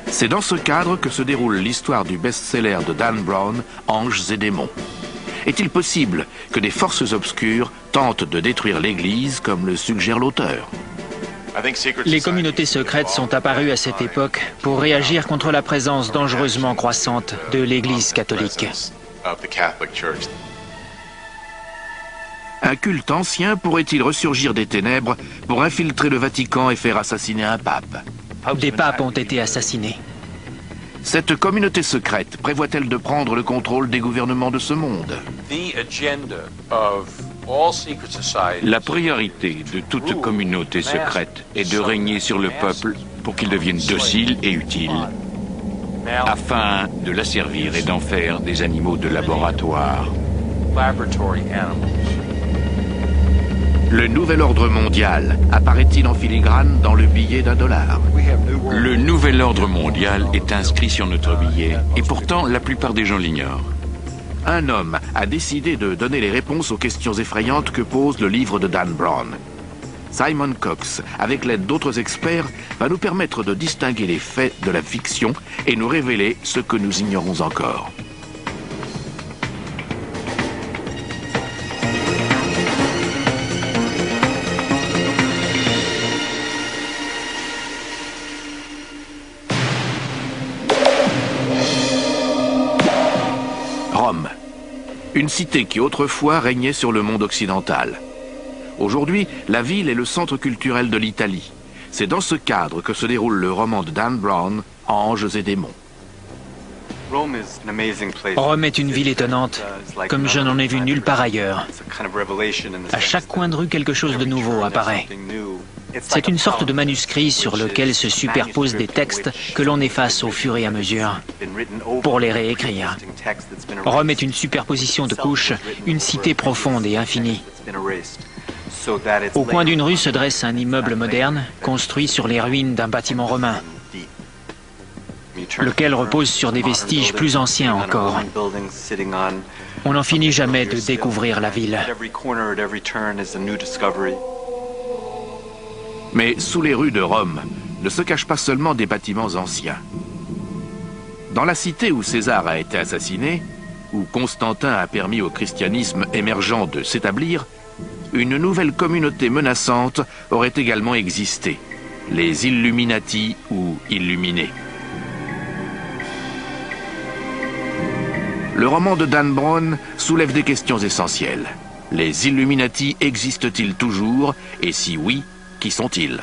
C'est dans ce cadre que se déroule l'histoire du best-seller de Dan Brown, Anges et démons. Est-il possible que des forces obscures tentent de détruire l'Église comme le suggère l'auteur? Les communautés secrètes sont apparues à cette époque pour réagir contre la présence dangereusement croissante de l'Église catholique. Un culte ancien pourrait-il ressurgir des ténèbres pour infiltrer le Vatican et faire assassiner un pape? Des papes ont été assassinés. Cette communauté secrète prévoit-elle de prendre le contrôle des gouvernements de ce monde? La priorité de toute communauté secrète est de régner sur le peuple pour qu'il devienne docile et utile, afin de l'asservir et d'en faire des animaux de laboratoire. Le nouvel ordre mondial apparaît-il en filigrane dans le billet d'1 $? Le nouvel ordre mondial est inscrit sur notre billet, et pourtant la plupart des gens l'ignorent. Un homme a décidé de donner les réponses aux questions effrayantes que pose le livre de Dan Brown. Simon Cox, avec l'aide d'autres experts, va nous permettre de distinguer les faits de la fiction et nous révéler ce que nous ignorons encore. Rome, une cité qui autrefois régnait sur le monde occidental. Aujourd'hui, la ville est le centre culturel de l'Italie. C'est dans ce cadre que se déroule le roman de Dan Brown, Anges et démons. Rome est une ville étonnante, comme je n'en ai vu nulle part ailleurs. À chaque coin de rue, quelque chose de nouveau apparaît. C'est une sorte de manuscrit sur lequel se superposent des textes que l'on efface au fur et à mesure, pour les réécrire. Rome est une superposition de couches, une cité profonde et infinie. Au coin d'une rue se dresse un immeuble moderne, construit sur les ruines d'un bâtiment romain, lequel repose sur des vestiges plus anciens encore. On n'en finit jamais de découvrir la ville. Mais sous les rues de Rome ne se cachent pas seulement des bâtiments anciens. Dans la cité où César a été assassiné, où Constantin a permis au christianisme émergent de s'établir, une nouvelle communauté menaçante aurait également existé, les Illuminati ou Illuminés. Le roman de Dan Brown soulève des questions essentielles. Les Illuminati existent-ils toujours? Et si oui, qui sont-ils?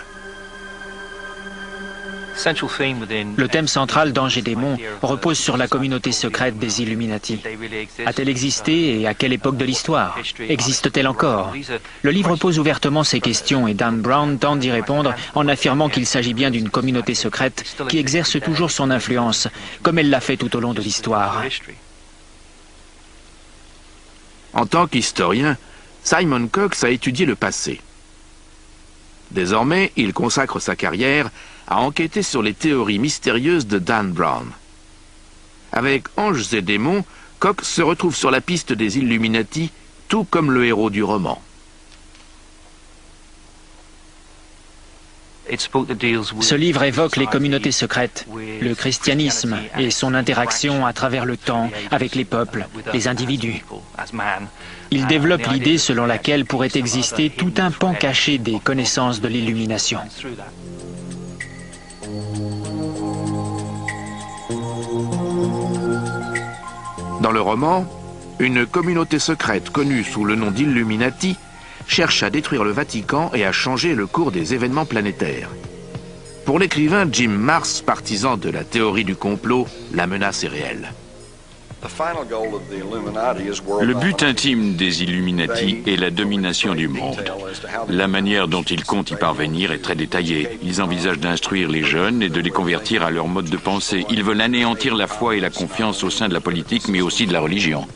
Le thème central d'Anges et démons repose sur la communauté secrète des Illuminati. A-t-elle existé et à quelle époque de l'histoire? Existe-t-elle encore? Le livre pose ouvertement ces questions et Dan Brown tente d'y répondre en affirmant qu'il s'agit bien d'une communauté secrète qui exerce toujours son influence, comme elle l'a fait tout au long de l'histoire. En tant qu'historien, Simon Cox a étudié le passé. Désormais, il consacre sa carrière à enquêter sur les théories mystérieuses de Dan Brown. Avec Anges et démons, Cox se retrouve sur la piste des Illuminati, tout comme le héros du roman. Ce livre évoque les communautés secrètes, le christianisme et son interaction à travers le temps avec les peuples, les individus. Il développe l'idée selon laquelle pourrait exister tout un pan caché des connaissances de l'illumination. Dans le roman, une communauté secrète connue sous le nom d'Illuminati cherche à détruire le Vatican et à changer le cours des événements planétaires. Pour l'écrivain Jim Marrs, partisan de la théorie du complot, la menace est réelle. Le but intime des Illuminati est la domination du monde. La manière dont ils comptent y parvenir est très détaillée. Ils envisagent d'instruire les jeunes et de les convertir à leur mode de pensée. Ils veulent anéantir la foi et la confiance au sein de la politique, mais aussi de la religion.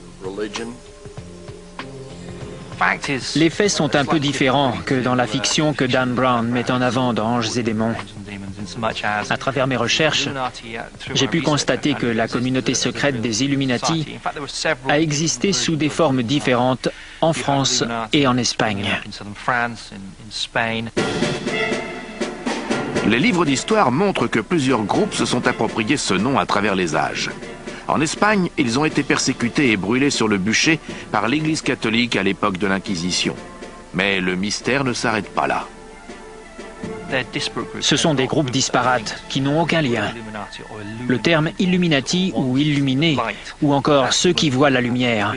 Les faits sont un peu différents que dans la fiction que Dan Brown met en avant dans Anges et démons. À travers mes recherches, j'ai pu constater que la communauté secrète des Illuminati a existé sous des formes différentes en France et en Espagne. Les livres d'histoire montrent que plusieurs groupes se sont appropriés ce nom à travers les âges. En Espagne, ils ont été persécutés et brûlés sur le bûcher par l'Église catholique à l'époque de l'Inquisition. Mais le mystère ne s'arrête pas là. Ce sont des groupes disparates qui n'ont aucun lien. Le terme Illuminati ou Illuminés, ou encore ceux qui voient la lumière,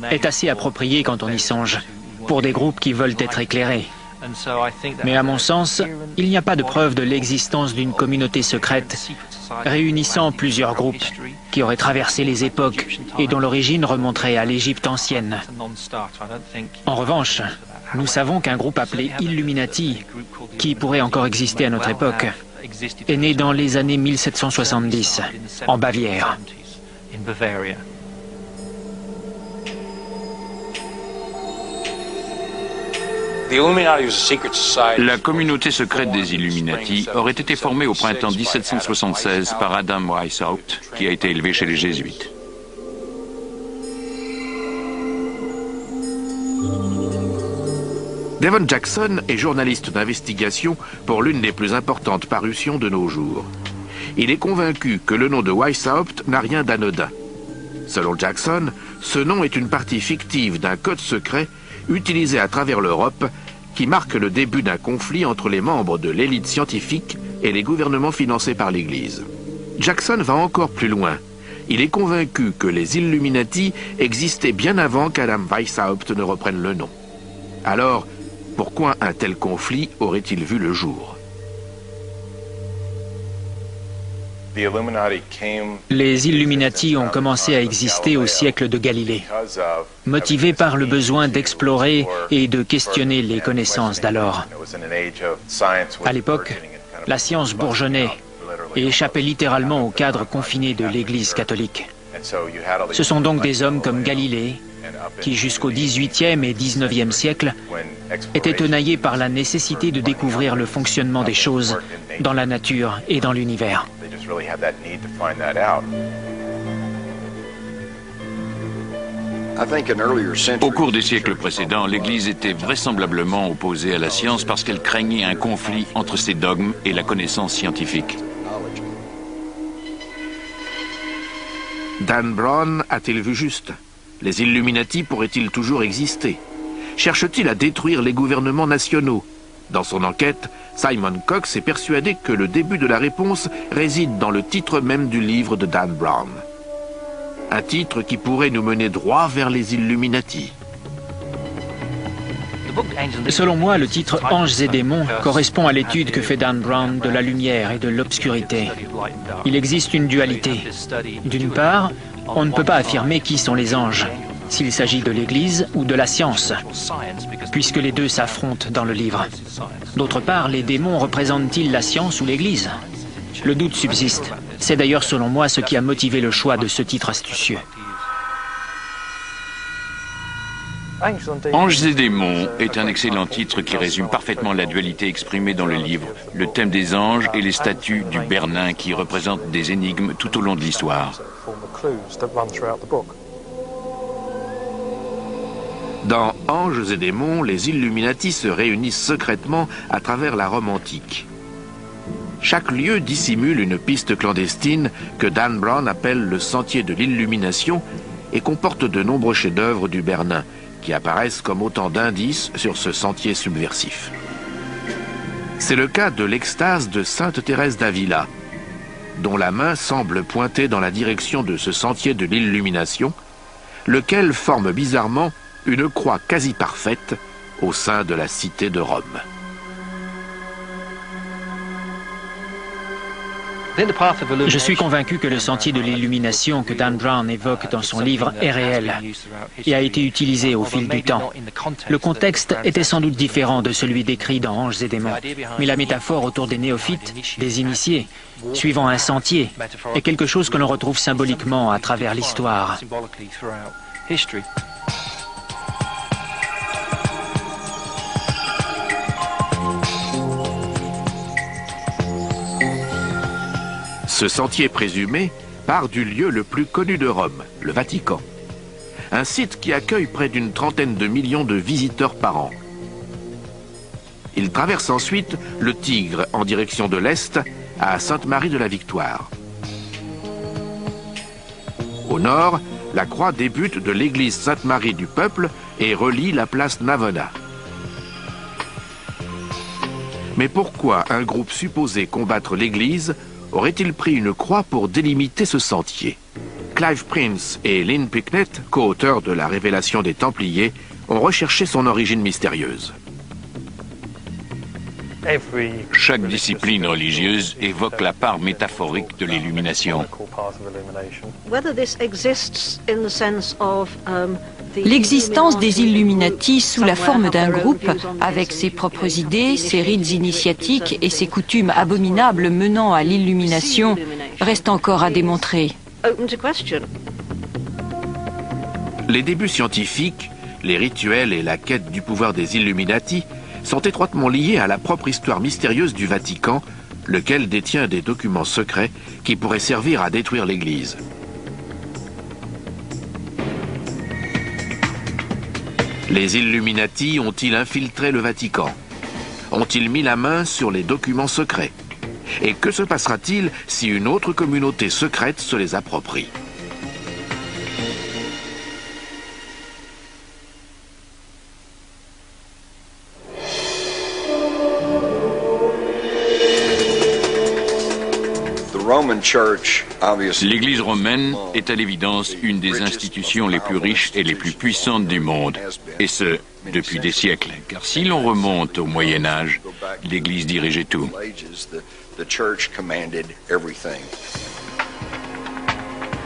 est assez approprié quand on y songe, pour des groupes qui veulent être éclairés. Mais à mon sens, il n'y a pas de preuve de l'existence d'une communauté secrète réunissant plusieurs groupes qui auraient traversé les époques et dont l'origine remonterait à l'Égypte ancienne. En revanche, nous savons qu'un groupe appelé Illuminati, qui pourrait encore exister à notre époque, est né dans les années 1770, en Bavière. La communauté secrète des Illuminati aurait été formée au printemps 1776 par Adam Weishaupt, qui a été élevé chez les Jésuites. Devon Jackson est journaliste d'investigation pour l'une des plus importantes parutions de nos jours. Il est convaincu que le nom de Weishaupt n'a rien d'anodin. Selon Jackson, ce nom est une partie fictive d'un code secret utilisé à travers l'Europe qui marque le début d'un conflit entre les membres de l'élite scientifique et les gouvernements financés par l'Église. Jackson va encore plus loin. Il est convaincu que les Illuminati existaient bien avant qu'Adam Weishaupt ne reprenne le nom. Alors, pourquoi un tel conflit aurait-il vu le jour ? Les Illuminati ont commencé à exister au siècle de Galilée, motivés par le besoin d'explorer et de questionner les connaissances d'alors. À l'époque, la science bourgeonnait et échappait littéralement au cadre confiné de l'Église catholique. Ce sont donc des hommes comme Galilée, qui jusqu'au XVIIIe et XIXe siècle étaient tenaillés par la nécessité de découvrir le fonctionnement des choses dans la nature et dans l'univers. Au cours des siècles précédents, l'Église était vraisemblablement opposée à la science parce qu'elle craignait un conflit entre ses dogmes et la connaissance scientifique. Dan Brown a-t-il vu juste ? Les Illuminati pourraient-ils toujours exister ? Cherche-t-il à détruire les gouvernements nationaux ? Dans son enquête, Simon Cox est persuadé que le début de la réponse réside dans le titre même du livre de Dan Brown. Un titre qui pourrait nous mener droit vers les Illuminati. Selon moi, le titre « Anges et démons » correspond à l'étude que fait Dan Brown de la lumière et de l'obscurité. Il existe une dualité. D'une part, on ne peut pas affirmer qui sont les anges, s'il s'agit de l'Église ou de la science, puisque les deux s'affrontent dans le livre. D'autre part, les démons représentent-ils la science ou l'Église ? Le doute subsiste. C'est d'ailleurs selon moi ce qui a motivé le choix de ce titre astucieux. Anges et démons est un excellent titre qui résume parfaitement la dualité exprimée dans le livre, le thème des anges et les statues du Bernin qui représentent des énigmes tout au long de l'histoire. Dans Anges et démons, les Illuminati se réunissent secrètement à travers la Rome antique. Chaque lieu dissimule une piste clandestine que Dan Brown appelle le sentier de l'illumination et comporte de nombreux chefs-d'œuvre du Bernin qui apparaissent comme autant d'indices sur ce sentier subversif. C'est le cas de l'extase de Sainte Thérèse d'Avila, dont la main semble pointer dans la direction de ce sentier de l'illumination, lequel forme bizarrement une croix quasi parfaite au sein de la cité de Rome. Je suis convaincu que le sentier de l'illumination que Dan Brown évoque dans son livre est réel et a été utilisé au fil du temps. Le contexte était sans doute différent de celui décrit dans Anges et démons, mais la métaphore autour des néophytes, des initiés, suivant un sentier, est quelque chose que l'on retrouve symboliquement à travers l'histoire. Ce sentier présumé part du lieu le plus connu de Rome, le Vatican. Un site qui accueille près d'une trentaine de millions de visiteurs par an. Il traverse ensuite le Tigre en direction de l'Est à Sainte-Marie de la Victoire. Au nord, la croix débute de l'église Sainte-Marie du Peuple et relie la place Navona. Mais pourquoi un groupe supposé combattre l'église aurait-il pris une croix pour délimiter ce sentier? Clive Prince et Lynn Picknett, co-auteurs de la Révélation des Templiers, ont recherché son origine mystérieuse. Chaque discipline religieuse évoque la part métaphorique de l'illumination. L'existence des Illuminati sous la forme d'un groupe, avec ses propres idées, ses rites initiatiques et ses coutumes abominables menant à l'illumination, reste encore à démontrer. Les débuts scientifiques, les rituels et la quête du pouvoir des Illuminati sont étroitement liés à la propre histoire mystérieuse du Vatican, lequel détient des documents secrets qui pourraient servir à détruire l'Église. Les Illuminati ont-ils infiltré le Vatican? Ont-ils mis la main sur les documents secrets? Et que se passera-t-il si une autre communauté secrète se les approprie? L'Église romaine est à l'évidence une des institutions les plus riches et les plus puissantes du monde, et ce, depuis des siècles. Car si l'on remonte au Moyen Âge, l'Église dirigeait tout.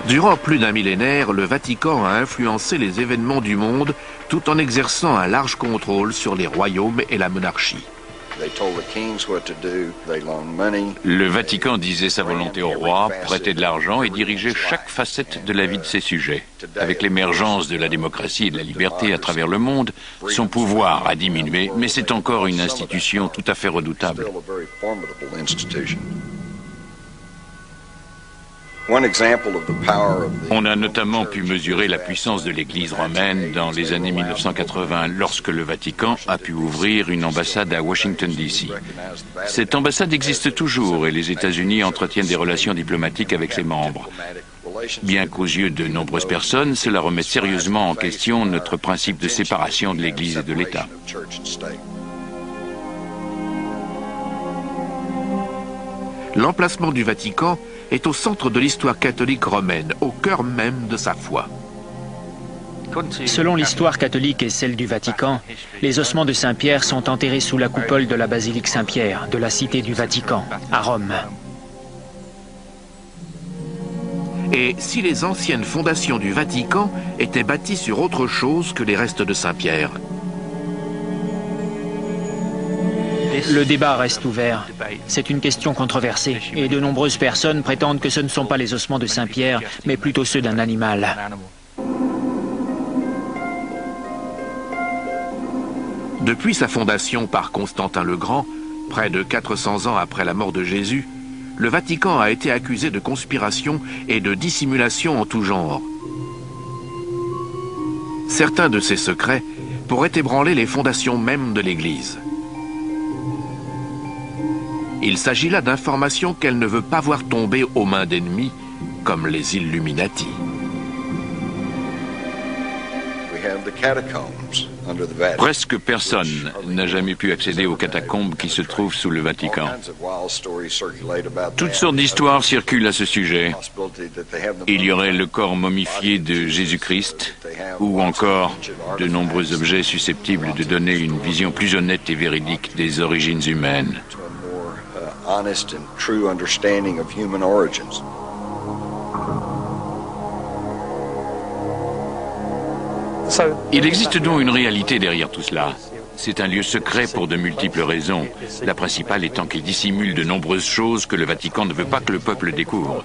Durant plus d'un millénaire, le Vatican a influencé les événements du monde tout en exerçant un large contrôle sur les royaumes et la monarchie. Le Vatican disait sa volonté au roi, prêtait de l'argent et dirigeait chaque facette de la vie de ses sujets. Avec l'émergence de la démocratie et de la liberté à travers le monde, son pouvoir a diminué, mais c'est encore une institution tout à fait redoutable. On a notamment pu mesurer la puissance de l'Église romaine dans les années 1980, lorsque le Vatican a pu ouvrir une ambassade à Washington, D.C. Cette ambassade existe toujours et les États-Unis entretiennent des relations diplomatiques avec ses membres. Bien qu'aux yeux de nombreuses personnes, cela remet sérieusement en question notre principe de séparation de l'Église et de l'État. L'emplacement du Vatican est au centre de l'histoire catholique romaine, au cœur même de sa foi. Selon l'histoire catholique et celle du Vatican, les ossements de Saint-Pierre sont enterrés sous la coupole de la basilique Saint-Pierre, de la cité du Vatican, à Rome. Et si les anciennes fondations du Vatican étaient bâties sur autre chose que les restes de Saint-Pierre? Le débat reste ouvert. C'est une question controversée et de nombreuses personnes prétendent que ce ne sont pas les ossements de Saint-Pierre, mais plutôt ceux d'un animal. Depuis sa fondation par Constantin le Grand, près de 400 ans après la mort de Jésus, le Vatican a été accusé de conspiration et de dissimulation en tout genre. Certains de ces secrets pourraient ébranler les fondations mêmes de l'Église. Il s'agit là d'informations qu'elle ne veut pas voir tomber aux mains d'ennemis, comme les Illuminati. Presque personne n'a jamais pu accéder aux catacombes qui se trouvent sous le Vatican. Toutes sortes d'histoires circulent à ce sujet. Il y aurait le corps momifié de Jésus-Christ, ou encore de nombreux objets susceptibles de donner une vision plus honnête et véridique des origines humaines. Honest and true understanding of human origins. Il existe donc une réalité derrière tout cela. C'est un lieu secret pour de multiples raisons, la principale étant qu'il dissimule de nombreuses choses que le Vatican ne veut pas que le peuple découvre.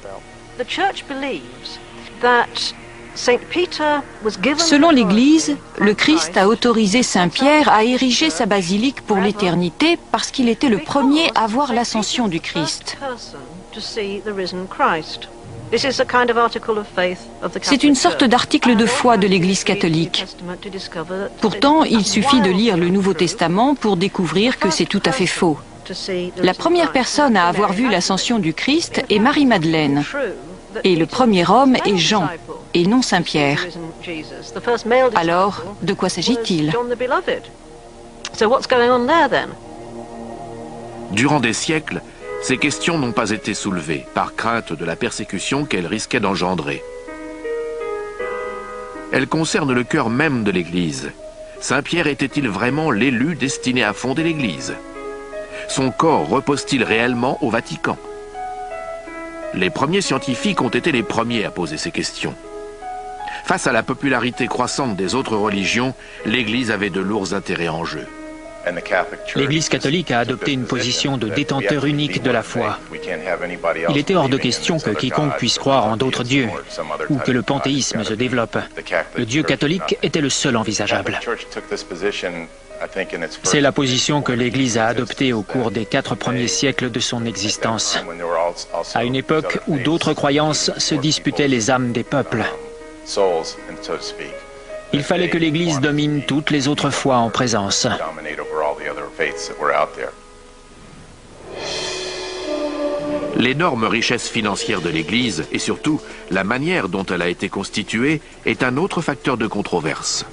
Selon l'Église, le Christ a autorisé Saint-Pierre à ériger sa basilique pour l'éternité parce qu'il était le premier à voir l'ascension du Christ. C'est une sorte d'article de foi de l'Église catholique. Pourtant, il suffit de lire le Nouveau Testament pour découvrir que c'est tout à fait faux. La première personne à avoir vu l'ascension du Christ est Marie-Madeleine. Et le premier homme est Jean, et non Saint-Pierre. Alors, de quoi s'agit-il? Durant des siècles, ces questions n'ont pas été soulevées par crainte de la persécution qu'elles risquaient d'engendrer. Elles concernent le cœur même de l'Église. Saint-Pierre était-il vraiment l'élu destiné à fonder l'Église? Son corps repose-t-il réellement au Vatican? Les premiers scientifiques ont été les premiers à poser ces questions. Face à la popularité croissante des autres religions, l'Église avait de lourds intérêts en jeu. L'Église catholique a adopté une position de détenteur unique de la foi. Il était hors de question que quiconque puisse croire en d'autres dieux, ou que le panthéisme se développe. Le Dieu catholique était le seul envisageable. C'est la position que l'Église a adoptée au cours des 4 premiers siècles de son existence, à une époque où d'autres croyances se disputaient les âmes des peuples. Il fallait que l'Église domine toutes les autres foi en présence. L'énorme richesse financière de l'Église, et surtout la manière dont elle a été constituée, est un autre facteur de controverse.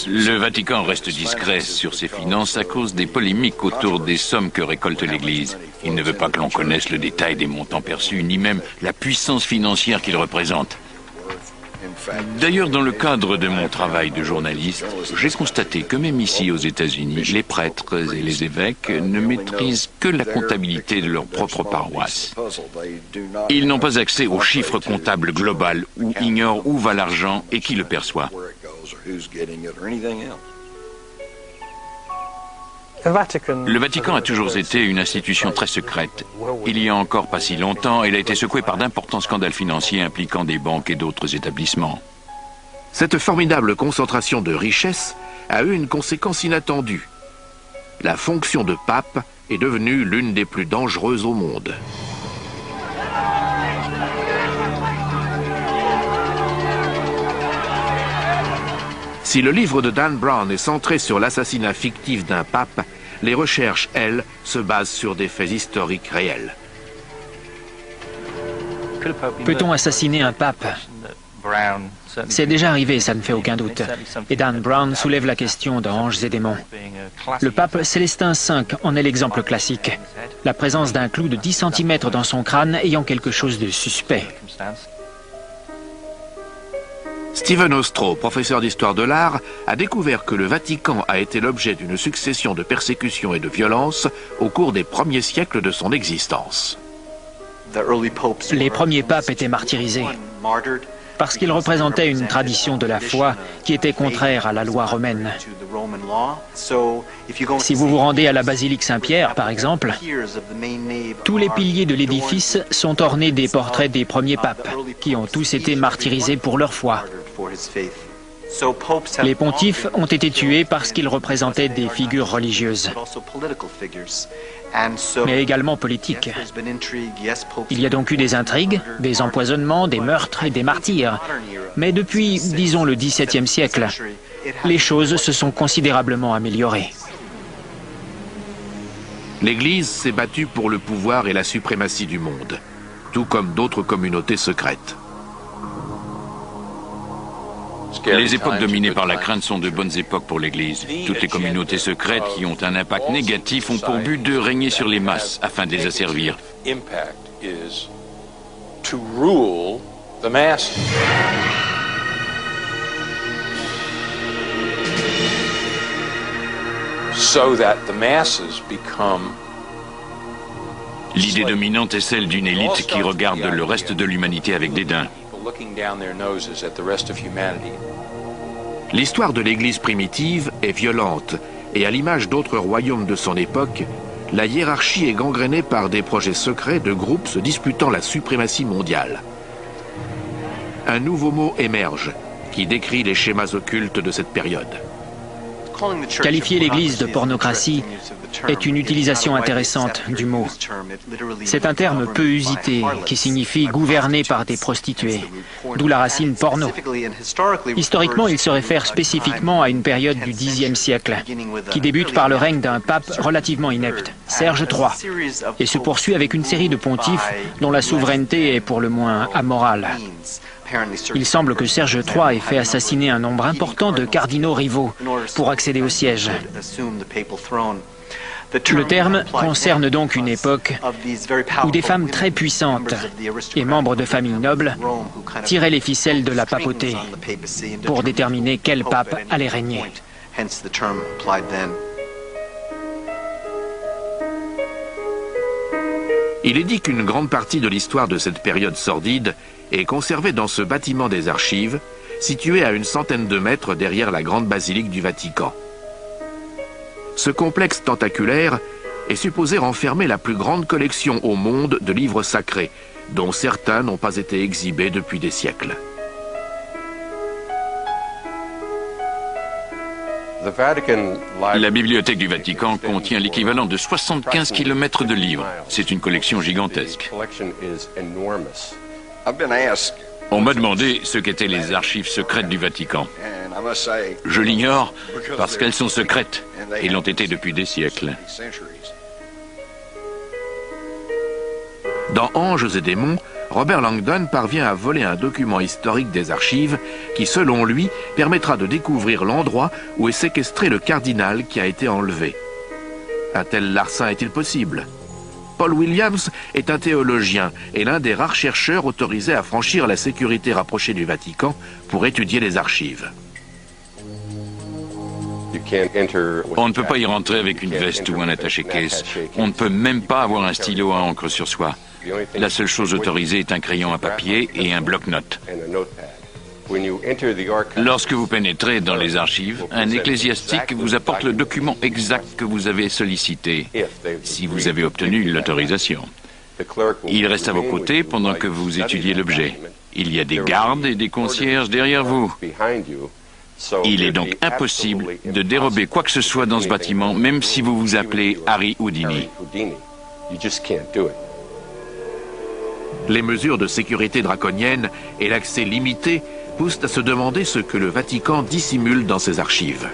Le Vatican reste discret sur ses finances à cause des polémiques autour des sommes que récolte l'Église. Il ne veut pas que l'on connaisse le détail des montants perçus, ni même la puissance financière qu'il représente. D'ailleurs, dans le cadre de mon travail de journaliste, j'ai constaté que même ici aux États-Unis, les prêtres et les évêques ne maîtrisent que la comptabilité de leur propre paroisse. Ils n'ont pas accès aux chiffres comptables global ou ignorent où va l'argent et qui le perçoit. Le Vatican a toujours été une institution très secrète. Il y a encore pas si longtemps, elle a été secouée par d'importants scandales financiers impliquant des banques et d'autres établissements. Cette formidable concentration de richesses a eu une conséquence inattendue. La fonction de pape est devenue l'une des plus dangereuses au monde. Si le livre de Dan Brown est centré sur l'assassinat fictif d'un pape, les recherches, elles, se basent sur des faits historiques réels. Peut-on assassiner un pape? C'est déjà arrivé, ça ne fait aucun doute. Et Dan Brown soulève la question dans Anges et démons. Le pape Célestin V en est l'exemple classique. La présence d'un clou de 10 cm dans son crâne ayant quelque chose de suspect. Stephen Ostrow, professeur d'histoire de l'art, a découvert que le Vatican a été l'objet d'une succession de persécutions et de violences au cours des premiers siècles de son existence. Les premiers papes étaient martyrisés parce qu'ils représentaient une tradition de la foi qui était contraire à la loi romaine. Si vous vous rendez à la basilique Saint-Pierre, par exemple, tous les piliers de l'édifice sont ornés des portraits des premiers papes, qui ont tous été martyrisés pour leur foi. Les pontifes ont été tués parce qu'ils représentaient des figures religieuses, mais également politiques. Il y a donc eu des intrigues, des empoisonnements, des meurtres et des martyrs. Mais depuis, disons, le XVIIe siècle, les choses se sont considérablement améliorées. L'Église s'est battue pour le pouvoir et la suprématie du monde, tout comme d'autres communautés secrètes. Les époques dominées par la crainte sont de bonnes époques pour l'Église. Toutes les communautés secrètes qui ont un impact négatif ont pour but de régner sur les masses afin de les asservir. L'idée dominante est celle d'une élite qui regarde le reste de l'humanité avec dédain. L'histoire de l'Église primitive est violente et à l'image d'autres royaumes de son époque, la hiérarchie est gangrénée par des projets secrets de groupes se disputant la suprématie mondiale. Un nouveau mot émerge qui décrit les schémas occultes de cette période. Qualifier l'Église de pornocratie est une utilisation intéressante du mot. C'est un terme peu usité qui signifie gouverner par des prostituées, d'où la racine porno. Historiquement, il se réfère spécifiquement à une période du Xe siècle, qui débute par le règne d'un pape relativement inepte, Serge III, et se poursuit avec une série de pontifes dont la souveraineté est pour le moins amorale. Il semble que Serge III ait fait assassiner un nombre important de cardinaux rivaux pour accéder au siège. Le terme concerne donc une époque où des femmes très puissantes et membres de familles nobles tiraient les ficelles de la papauté pour déterminer quel pape allait régner. Il est dit qu'une grande partie de l'histoire de cette période sordide est conservée dans ce bâtiment des archives, situé à une centaine de mètres derrière la grande basilique du Vatican. Ce complexe tentaculaire est supposé renfermer la plus grande collection au monde de livres sacrés, dont certains n'ont pas été exhibés depuis des siècles. La bibliothèque du Vatican contient l'équivalent de 75 km de livres. C'est une collection gigantesque. On m'a demandé ce qu'étaient les archives secrètes du Vatican. Je l'ignore parce qu'elles sont secrètes et l'ont été depuis des siècles. Dans Anges et démons, Robert Langdon parvient à voler un document historique des archives qui, selon lui, permettra de découvrir l'endroit où est séquestré le cardinal qui a été enlevé. Un tel larcin est-il possible? Paul Williams est un théologien et l'un des rares chercheurs autorisés à franchir la sécurité rapprochée du Vatican pour étudier les archives. On ne peut pas y rentrer avec une veste ou un attaché-caisse. On ne peut même pas avoir un stylo à encre sur soi. La seule chose autorisée est un crayon à papier et un bloc-notes. Lorsque vous pénétrez dans les archives, un ecclésiastique vous apporte le document exact que vous avez sollicité, si vous avez obtenu l'autorisation. Il reste à vos côtés pendant que vous étudiez l'objet. Il y a des gardes et des concierges derrière vous. Il est donc impossible de dérober quoi que ce soit dans ce bâtiment, même si vous vous appelez Harry Houdini. Les mesures de sécurité draconiennes et l'accès limité poussent à se demander ce que le Vatican dissimule dans ses archives.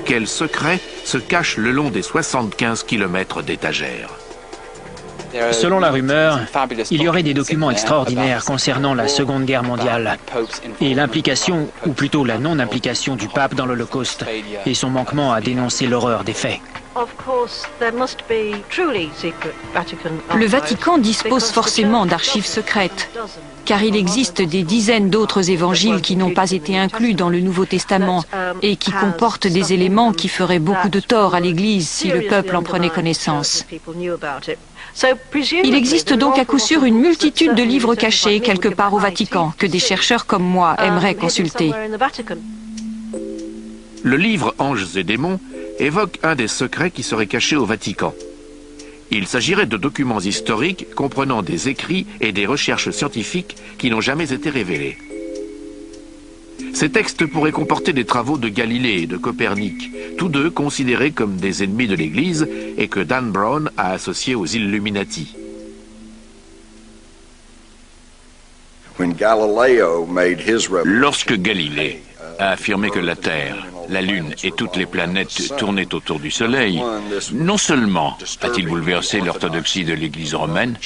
Quels secrets se cachent le long des 75 km d'étagères? Selon la rumeur, il y aurait des documents extraordinaires concernant la Seconde Guerre mondiale et l'implication, ou plutôt la non-implication du pape dans l'Holocauste et son manquement à dénoncer l'horreur des faits. Le Vatican dispose forcément d'archives secrètes, car il existe des dizaines d'autres évangiles qui n'ont pas été inclus dans le Nouveau Testament et qui comportent des éléments qui feraient beaucoup de tort à l'Église si le peuple en prenait connaissance. Il existe donc à coup sûr une multitude de livres cachés quelque part au Vatican que des chercheurs comme moi aimeraient consulter. Le livre Anges et démons évoque un des secrets qui serait caché au Vatican. Il s'agirait de documents historiques comprenant des écrits et des recherches scientifiques qui n'ont jamais été révélés. Ces textes pourraient comporter des travaux de Galilée et de Copernic, tous deux considérés comme des ennemis de l'Église et que Dan Brown a associés aux Illuminati. Lorsque Galilée a affirmé que la Terre, la Lune et toutes les planètes tournaient autour du Soleil, non seulement a-t-il bouleversé l'orthodoxie de l'Église romaine,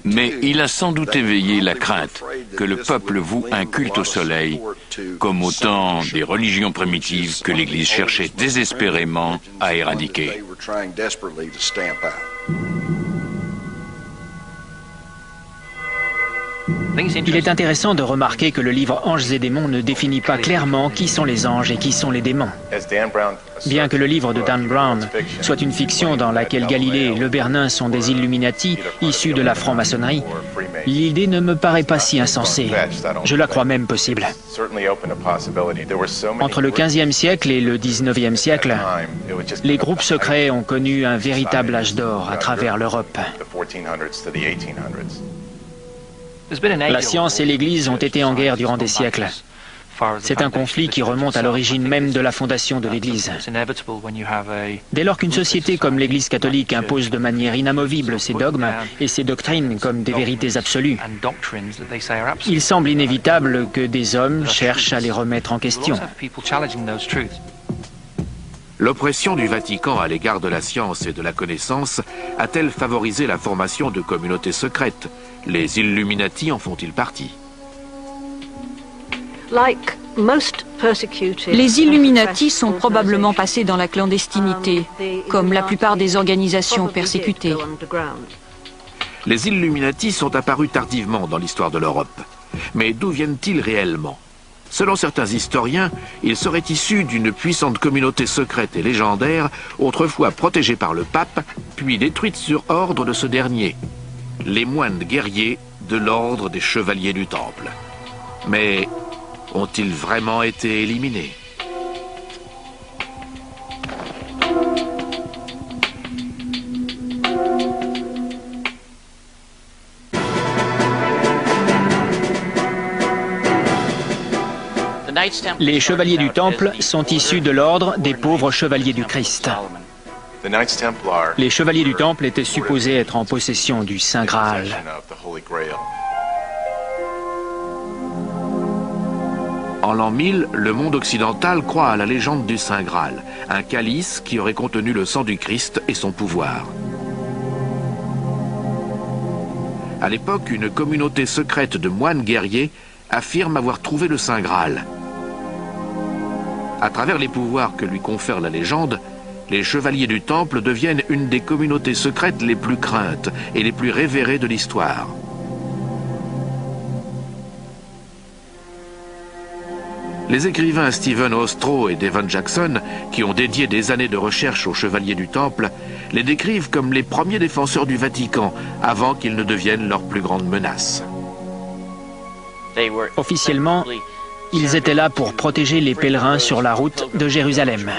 mais il a sans doute éveillé la crainte que le peuple voue un culte au Soleil, comme au temps des religions primitives que l'Église cherchait désespérément à éradiquer. Il est intéressant de remarquer que le livre Anges et démons ne définit pas clairement qui sont les anges et qui sont les démons. Bien que le livre de Dan Brown soit une fiction dans laquelle Galilée et Le Bernin sont des Illuminati issus de la franc-maçonnerie, l'idée ne me paraît pas si insensée. Je la crois même possible. Entre le XVe siècle et le XIXe siècle, les groupes secrets ont connu un véritable âge d'or à travers l'Europe. La science et l'Église ont été en guerre durant des siècles. C'est un conflit qui remonte à l'origine même de la fondation de l'Église. Dès lors qu'une société comme l'Église catholique impose de manière inamovible ses dogmes et ses doctrines comme des vérités absolues, il semble inévitable que des hommes cherchent à les remettre en question. L'oppression du Vatican à l'égard de la science et de la connaissance a-t-elle favorisé la formation de communautés secrètes? Les Illuminati en font-ils partie? Les Illuminati sont probablement passés dans la clandestinité, comme la plupart des organisations persécutées. Les Illuminati sont apparus tardivement dans l'histoire de l'Europe. Mais d'où viennent-ils réellement? Selon certains historiens, ils seraient issus d'une puissante communauté secrète et légendaire, autrefois protégée par le pape, puis détruite sur ordre de ce dernier. Les moines guerriers de l'ordre des chevaliers du Temple. Mais ont-ils vraiment été éliminés? Les chevaliers du Temple sont issus de l'ordre des pauvres chevaliers du Christ. Les chevaliers du Temple étaient supposés être en possession du Saint Graal. En l'an 1000, le monde occidental croit à la légende du Saint Graal, un calice qui aurait contenu le sang du Christ et son pouvoir. À l'époque, une communauté secrète de moines guerriers affirme avoir trouvé le Saint Graal. À travers les pouvoirs que lui confère la légende, les chevaliers du Temple deviennent une des communautés secrètes les plus craintes et les plus révérées de l'histoire. Les écrivains Stephen Ostrow et Devon Jackson, qui ont dédié des années de recherche aux chevaliers du Temple, les décrivent comme les premiers défenseurs du Vatican, avant qu'ils ne deviennent leur plus grande menace. Officiellement, ils étaient là pour protéger les pèlerins sur la route de Jérusalem.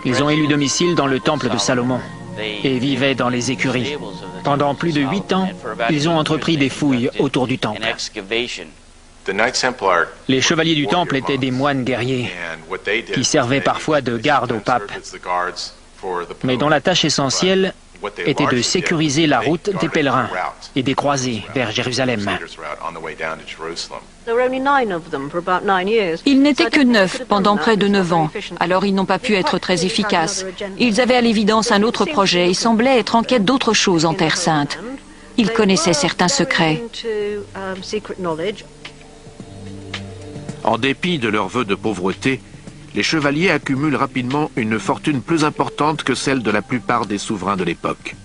Ils ont élu domicile dans le temple de Salomon et vivaient dans les écuries. Pendant plus de 8 ans, ils ont entrepris des fouilles autour du temple. Les chevaliers du temple étaient des moines guerriers qui servaient parfois de garde au pape, mais dont la tâche essentielle était de sécuriser la route des pèlerins et des croisés vers Jérusalem. Ils n'étaient que 9 pendant près de 9 ans, alors ils n'ont pas pu être très efficaces. Ils avaient à l'évidence un autre projet et semblaient être en quête d'autre chose en Terre Sainte. Ils connaissaient certains secrets. En dépit de leurs vœux de pauvreté, les chevaliers accumulent rapidement une fortune plus importante que celle de la plupart des souverains de l'époque.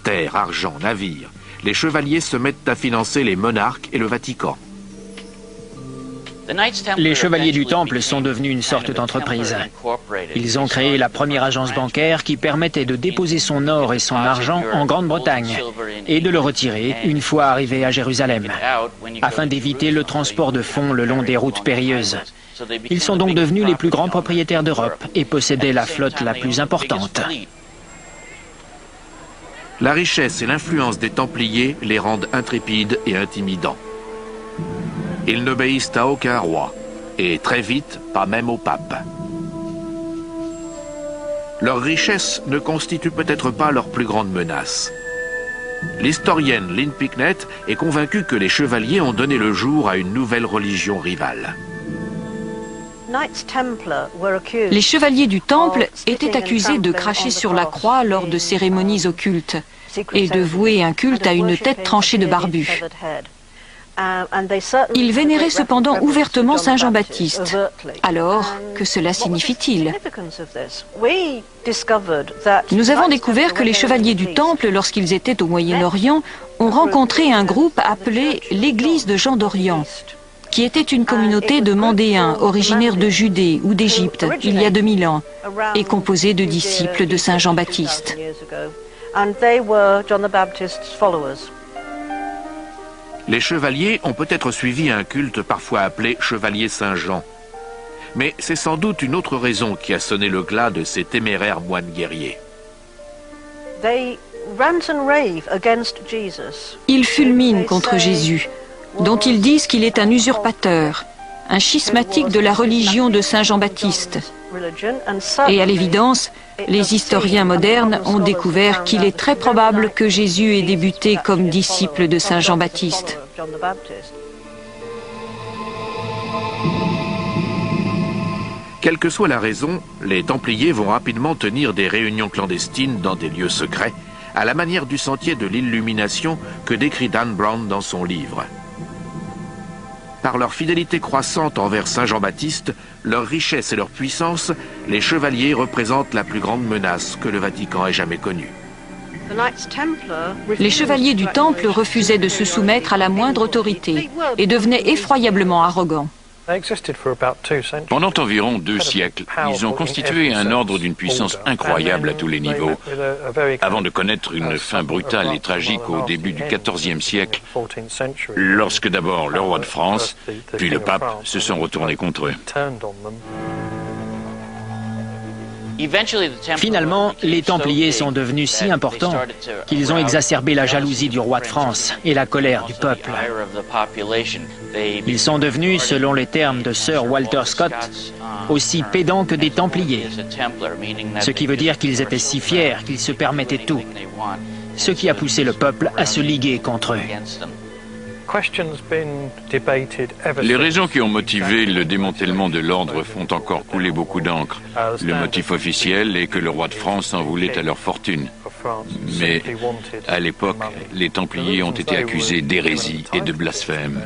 Terre, argent, navires, les chevaliers se mettent à financer les monarques et le Vatican. Les chevaliers du Temple sont devenus une sorte d'entreprise. Ils ont créé la première agence bancaire qui permettait de déposer son or et son argent en Grande-Bretagne et de le retirer une fois arrivé à Jérusalem, afin d'éviter le transport de fonds le long des routes périlleuses. Ils sont donc devenus les plus grands propriétaires d'Europe et possédaient la flotte la plus importante. La richesse et l'influence des Templiers les rendent intrépides et intimidants. Ils n'obéissent à aucun roi, et très vite, pas même au pape. Leur richesse ne constitue peut-être pas leur plus grande menace. L'historienne Lynn Picknett est convaincue que les chevaliers ont donné le jour à une nouvelle religion rivale. Les chevaliers du Temple étaient accusés de cracher sur la croix lors de cérémonies occultes et de vouer un culte à une tête tranchée de barbu. Ils vénéraient cependant ouvertement Saint Jean-Baptiste. Alors, que cela signifie-t-il? Nous avons découvert que les chevaliers du Temple, lorsqu'ils étaient au Moyen-Orient, ont rencontré un groupe appelé l'Église de Jean d'Orient, qui était une communauté de Mandéens originaires de Judée ou d'Égypte il y a 2000 ans et composée de disciples de Saint Jean-Baptiste. Les chevaliers ont peut-être suivi un culte parfois appelé Chevalier Saint-Jean. Mais c'est sans doute une autre raison qui a sonné le glas de ces téméraires moines guerriers. Ils fulminent contre Jésus, dont ils disent qu'il est un usurpateur, un schismatique de la religion de Saint Jean-Baptiste. Et à l'évidence, les historiens modernes ont découvert qu'il est très probable que Jésus ait débuté comme disciple de Saint Jean-Baptiste. Quelle que soit la raison, les Templiers vont rapidement tenir des réunions clandestines dans des lieux secrets, à la manière du sentier de l'illumination que décrit Dan Brown dans son livre. Par leur fidélité croissante envers Saint Jean-Baptiste, leur richesse et leur puissance, les chevaliers représentent la plus grande menace que le Vatican ait jamais connue. Les chevaliers du Temple refusaient de se soumettre à la moindre autorité et devenaient effroyablement arrogants. Pendant environ 2 siècles, ils ont constitué un ordre d'une puissance incroyable à tous les niveaux, avant de connaître une fin brutale et tragique au début du XIVe siècle, lorsque d'abord le roi de France, puis le pape se sont retournés contre eux. Finalement, les Templiers sont devenus si importants qu'ils ont exacerbé la jalousie du roi de France et la colère du peuple. Ils sont devenus, selon les termes de Sir Walter Scott, aussi pédants que des Templiers, ce qui veut dire qu'ils étaient si fiers qu'ils se permettaient tout, ce qui a poussé le peuple à se liguer contre eux. Les raisons qui ont motivé le démantèlement de l'ordre font encore couler beaucoup d'encre. Le motif officiel est que le roi de France en voulait à leur fortune. Mais à l'époque, les Templiers ont été accusés d'hérésie et de blasphème.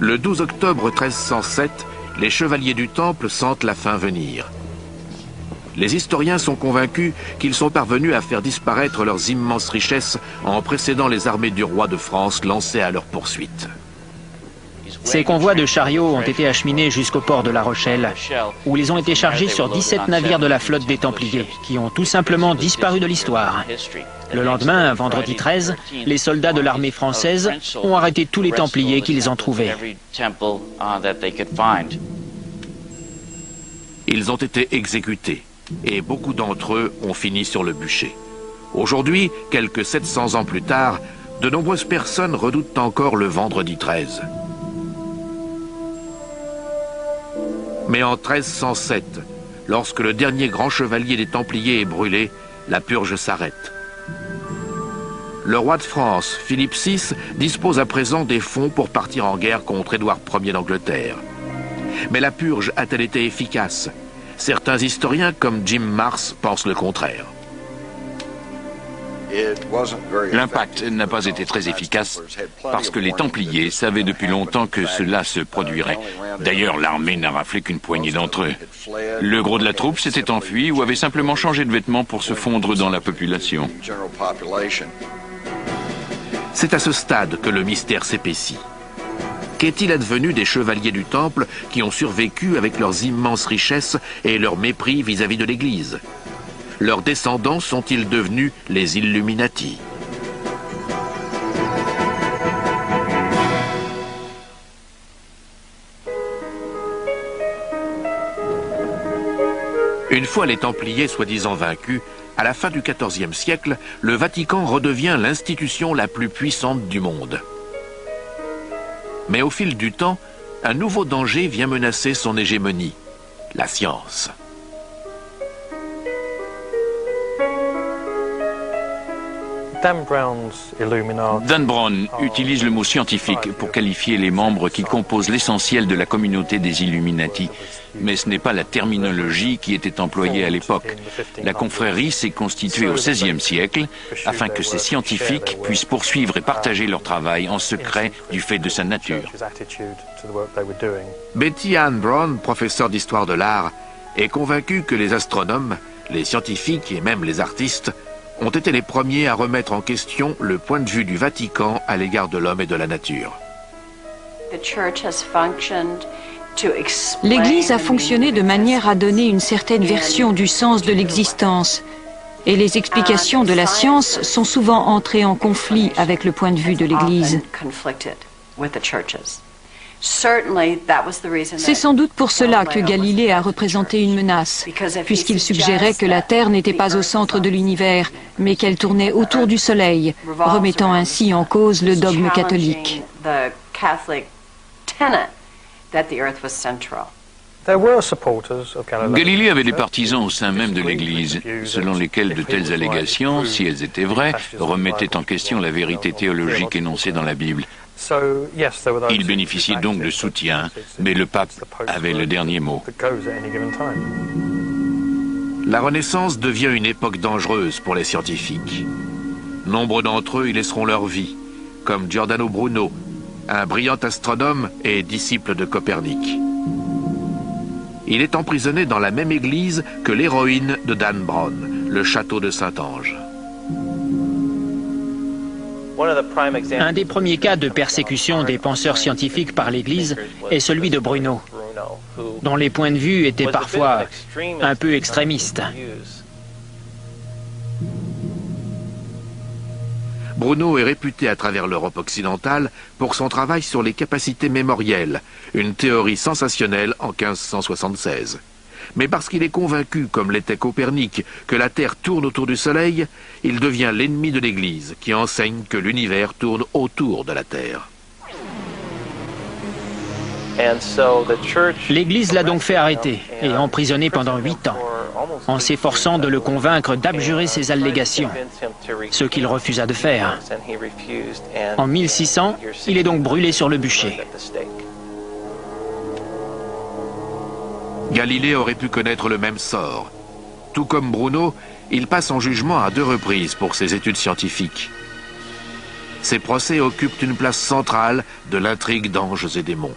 Le 12 octobre 1307, les chevaliers du Temple sentent la fin venir. Les historiens sont convaincus qu'ils sont parvenus à faire disparaître leurs immenses richesses en précédant les armées du roi de France lancées à leur poursuite. Ces convois de chariots ont été acheminés jusqu'au port de La Rochelle, où ils ont été chargés sur 17 navires de la flotte des Templiers, qui ont tout simplement disparu de l'histoire. Le lendemain, vendredi 13, les soldats de l'armée française ont arrêté tous les Templiers qu'ils ont trouvés. Ils ont été exécutés, et beaucoup d'entre eux ont fini sur le bûcher. Aujourd'hui, quelques 700 ans plus tard, de nombreuses personnes redoutent encore le vendredi 13. Mais en 1307, lorsque le dernier grand chevalier des Templiers est brûlé, la purge s'arrête. Le roi de France, Philippe VI, dispose à présent des fonds pour partir en guerre contre Édouard Ier d'Angleterre. Mais la purge a-t-elle été efficace ? Certains historiens, comme Jim Marrs, pensent le contraire. L'impact n'a pas été très efficace parce que les Templiers savaient depuis longtemps que cela se produirait. D'ailleurs, l'armée n'a raflé qu'une poignée d'entre eux. Le gros de la troupe s'était enfui ou avait simplement changé de vêtements pour se fondre dans la population. C'est à ce stade que le mystère s'épaissit. Qu'est-il advenu des chevaliers du Temple qui ont survécu avec leurs immenses richesses et leur mépris vis-à-vis de l'Église ? Leurs descendants sont-ils devenus les Illuminati ? Une fois les Templiers soi-disant vaincus, à la fin du XIVe siècle, le Vatican redevient l'institution la plus puissante du monde. Mais au fil du temps, un nouveau danger vient menacer son hégémonie, la science. Dan Brown utilise le mot scientifique pour qualifier les membres qui composent l'essentiel de la communauté des Illuminati. Mais ce n'est pas la terminologie qui était employée à l'époque. La confrérie s'est constituée au XVIe siècle afin que ces scientifiques puissent poursuivre et partager leur travail en secret du fait de sa nature. Betty Ann Brown, professeure d'histoire de l'art, est convaincue que les astronomes, les scientifiques et même les artistes ont été les premiers à remettre en question le point de vue du Vatican à l'égard de l'homme et de la nature. L'Église a fonctionné de manière à donner une certaine version du sens de l'existence, et les explications de la science sont souvent entrées en conflit avec le point de vue de l'Église. C'est sans doute pour cela que Galilée a représenté une menace, puisqu'il suggérait que la Terre n'était pas au centre de l'univers, mais qu'elle tournait autour du Soleil, remettant ainsi en cause le dogme catholique. Galilée avait des partisans au sein même de l'Église, selon lesquels de telles allégations, si elles étaient vraies, remettaient en question la vérité théologique énoncée dans la Bible. Il bénéficiait donc de soutien, mais le pape avait le dernier mot. La Renaissance devient une époque dangereuse pour les scientifiques. Nombre d'entre eux y laisseront leur vie, comme Giordano Bruno, un brillant astronome et disciple de Copernic. Il est emprisonné dans la même église que l'héroïne de Dan Brown, le château de Saint-Ange. Un des premiers cas de persécution des penseurs scientifiques par l'Église est celui de Bruno, dont les points de vue étaient parfois un peu extrémistes. Bruno est réputé à travers l'Europe occidentale pour son travail sur les capacités mémorielles, une théorie sensationnelle en 1576. Mais parce qu'il est convaincu, comme l'était Copernic, que la Terre tourne autour du Soleil, il devient l'ennemi de l'Église, qui enseigne que l'univers tourne autour de la Terre. L'Église l'a donc fait arrêter et emprisonner pendant 8 ans, en s'efforçant de le convaincre d'abjurer ses allégations, ce qu'il refusa de faire. En 1600, il est donc brûlé sur le bûcher. Galilée aurait pu connaître le même sort. Tout comme Bruno, il passe en jugement à 2 reprises pour ses études scientifiques. Ces procès occupent une place centrale de l'intrigue d'anges et démons.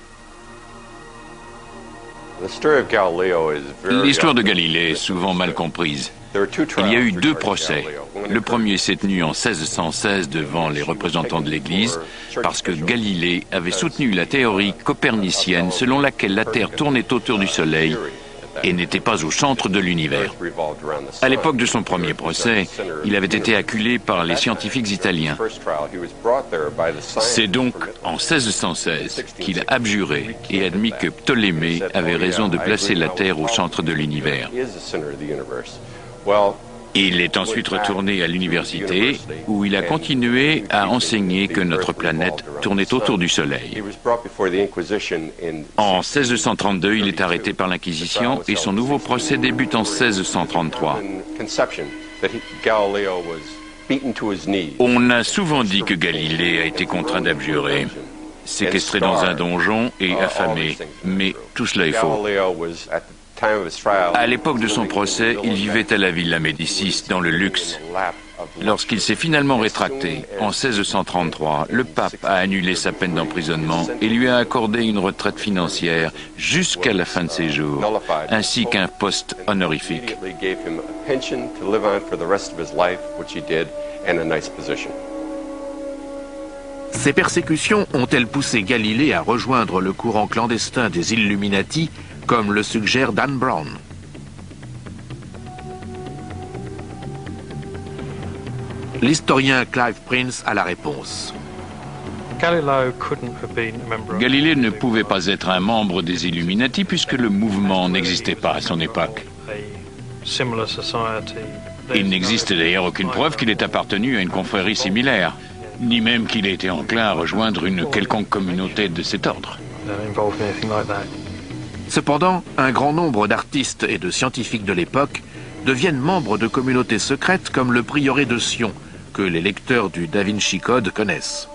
L'histoire de Galilée est souvent mal comprise. Il y a eu 2 procès. Le premier s'est tenu en 1616 devant les représentants de l'Église parce que Galilée avait soutenu la théorie copernicienne selon laquelle la Terre tournait autour du Soleil et n'était pas au centre de l'univers. À l'époque de son premier procès, il avait été acculé par les scientifiques italiens. C'est donc en 1616 qu'il a abjuré et admis que Ptolémée avait raison de placer la Terre au centre de l'univers. Il est ensuite retourné à l'université où il a continué à enseigner que notre planète tournait autour du Soleil. En 1632, il est arrêté par l'Inquisition et son nouveau procès débute en 1633. On a souvent dit que Galilée a été contraint d'abjurer, séquestré dans un donjon et affamé, mais tout cela est faux. À l'époque de son procès, il vivait à la Villa Médicis, dans le luxe. Lorsqu'il s'est finalement rétracté, en 1633, le pape a annulé sa peine d'emprisonnement et lui a accordé une retraite financière jusqu'à la fin de ses jours, ainsi qu'un poste honorifique. Ces persécutions ont-elles poussé Galilée à rejoindre le courant clandestin des Illuminati, comme le suggère Dan Brown? L'historien Clive Prince a la réponse. Galilée ne pouvait pas être un membre des Illuminati puisque le mouvement n'existait pas à son époque. Il n'existe d'ailleurs aucune preuve qu'il ait appartenu à une confrérie similaire, ni même qu'il ait été enclin à rejoindre une quelconque communauté de cet ordre. Cependant, un grand nombre d'artistes et de scientifiques de l'époque deviennent membres de communautés secrètes comme le prieuré de Sion, que les lecteurs du Da Vinci Code connaissent.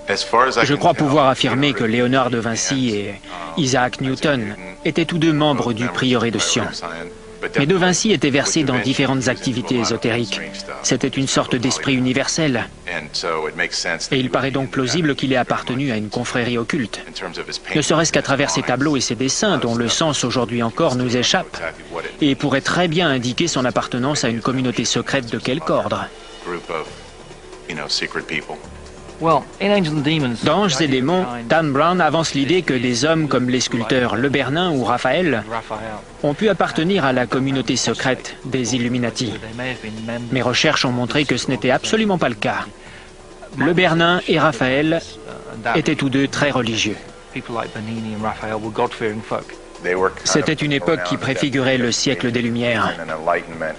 Je crois pouvoir affirmer que Léonard de Vinci et Isaac Newton étaient tous 2 membres du prieuré de Sion. Mais de Vinci était versé dans différentes activités ésotériques. C'était une sorte d'esprit universel. Et il paraît donc plausible qu'il ait appartenu à une confrérie occulte. Ne serait-ce qu'à travers ses tableaux et ses dessins, dont le sens aujourd'hui encore nous échappe, et pourrait très bien indiquer son appartenance à une communauté secrète de quelque ordre. Dans Anges et démons, Dan Brown avance l'idée que des hommes comme les sculpteurs Le Bernin ou Raphaël ont pu appartenir à la communauté secrète des Illuminati. Mes recherches ont montré que ce n'était absolument pas le cas. Le Bernin et Raphaël étaient tous 2 très religieux. C'était une époque qui préfigurait le siècle des Lumières,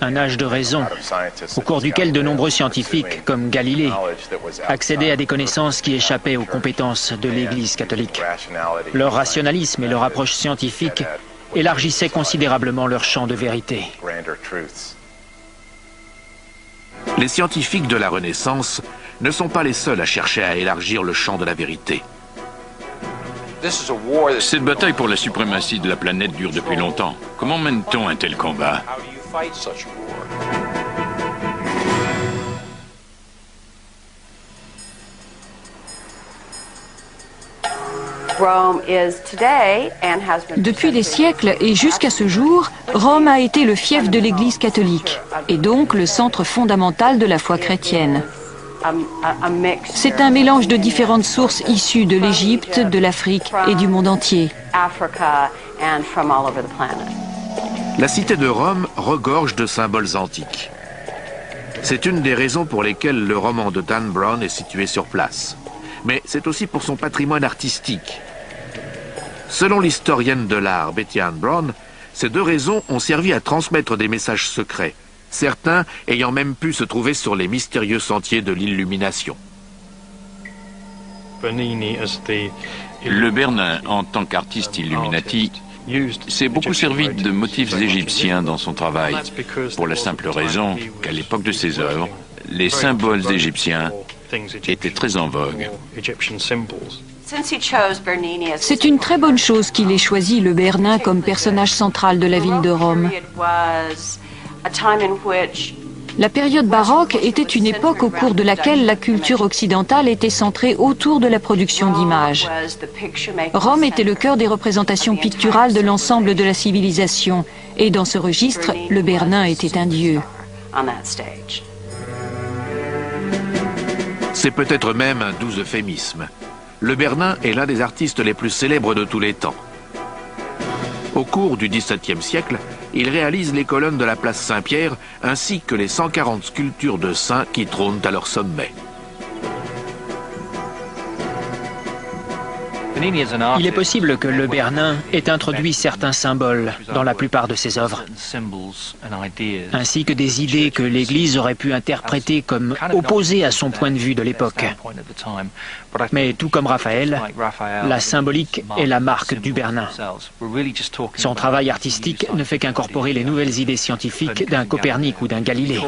un âge de raison, au cours duquel de nombreux scientifiques, comme Galilée, accédaient à des connaissances qui échappaient aux compétences de l'Église catholique. Leur rationalisme et leur approche scientifique élargissaient considérablement leur champ de vérité. Les scientifiques de la Renaissance ne sont pas les seuls à chercher à élargir le champ de la vérité. Cette bataille pour la suprématie de la planète dure depuis longtemps. Comment mène-t-on un tel combat? Depuis des siècles et jusqu'à ce jour, Rome a été le fief de l'Église catholique et donc le centre fondamental de la foi chrétienne. C'est un mélange de différentes sources issues de l'Égypte, de l'Afrique et du monde entier. La cité de Rome regorge de symboles antiques. C'est une des raisons pour lesquelles le roman de Dan Brown est situé sur place. Mais c'est aussi pour son patrimoine artistique. Selon l'historienne de l'art Betty Ann Brown, ces deux raisons ont servi à transmettre des messages secrets, certains ayant même pu se trouver sur les mystérieux sentiers de l'illumination. Le Bernin, en tant qu'artiste Illuminati, s'est beaucoup servi de motifs égyptiens dans son travail, pour la simple raison qu'à l'époque de ses œuvres, les symboles égyptiens étaient très en vogue. C'est une très bonne chose qu'il ait choisi le Bernin comme personnage central de la ville de Rome. La période baroque était une époque au cours de laquelle la culture occidentale était centrée autour de la production d'images. Rome était le cœur des représentations picturales de l'ensemble de la civilisation, et dans ce registre, le Bernin était un dieu. C'est peut-être même un doux euphémisme. Le Bernin est l'un des artistes les plus célèbres de tous les temps. Au cours du XVIIe siècle, il réalise les colonnes de la place Saint-Pierre ainsi que les 140 sculptures de saints qui trônent à leur sommet. Il est possible que le Bernin ait introduit certains symboles dans la plupart de ses œuvres, ainsi que des idées que l'Église aurait pu interpréter comme opposées à son point de vue de l'époque. Mais tout comme Raphaël, la symbolique est la marque du Bernin. Son travail artistique ne fait qu'incorporer les nouvelles idées scientifiques d'un Copernic ou d'un Galilée.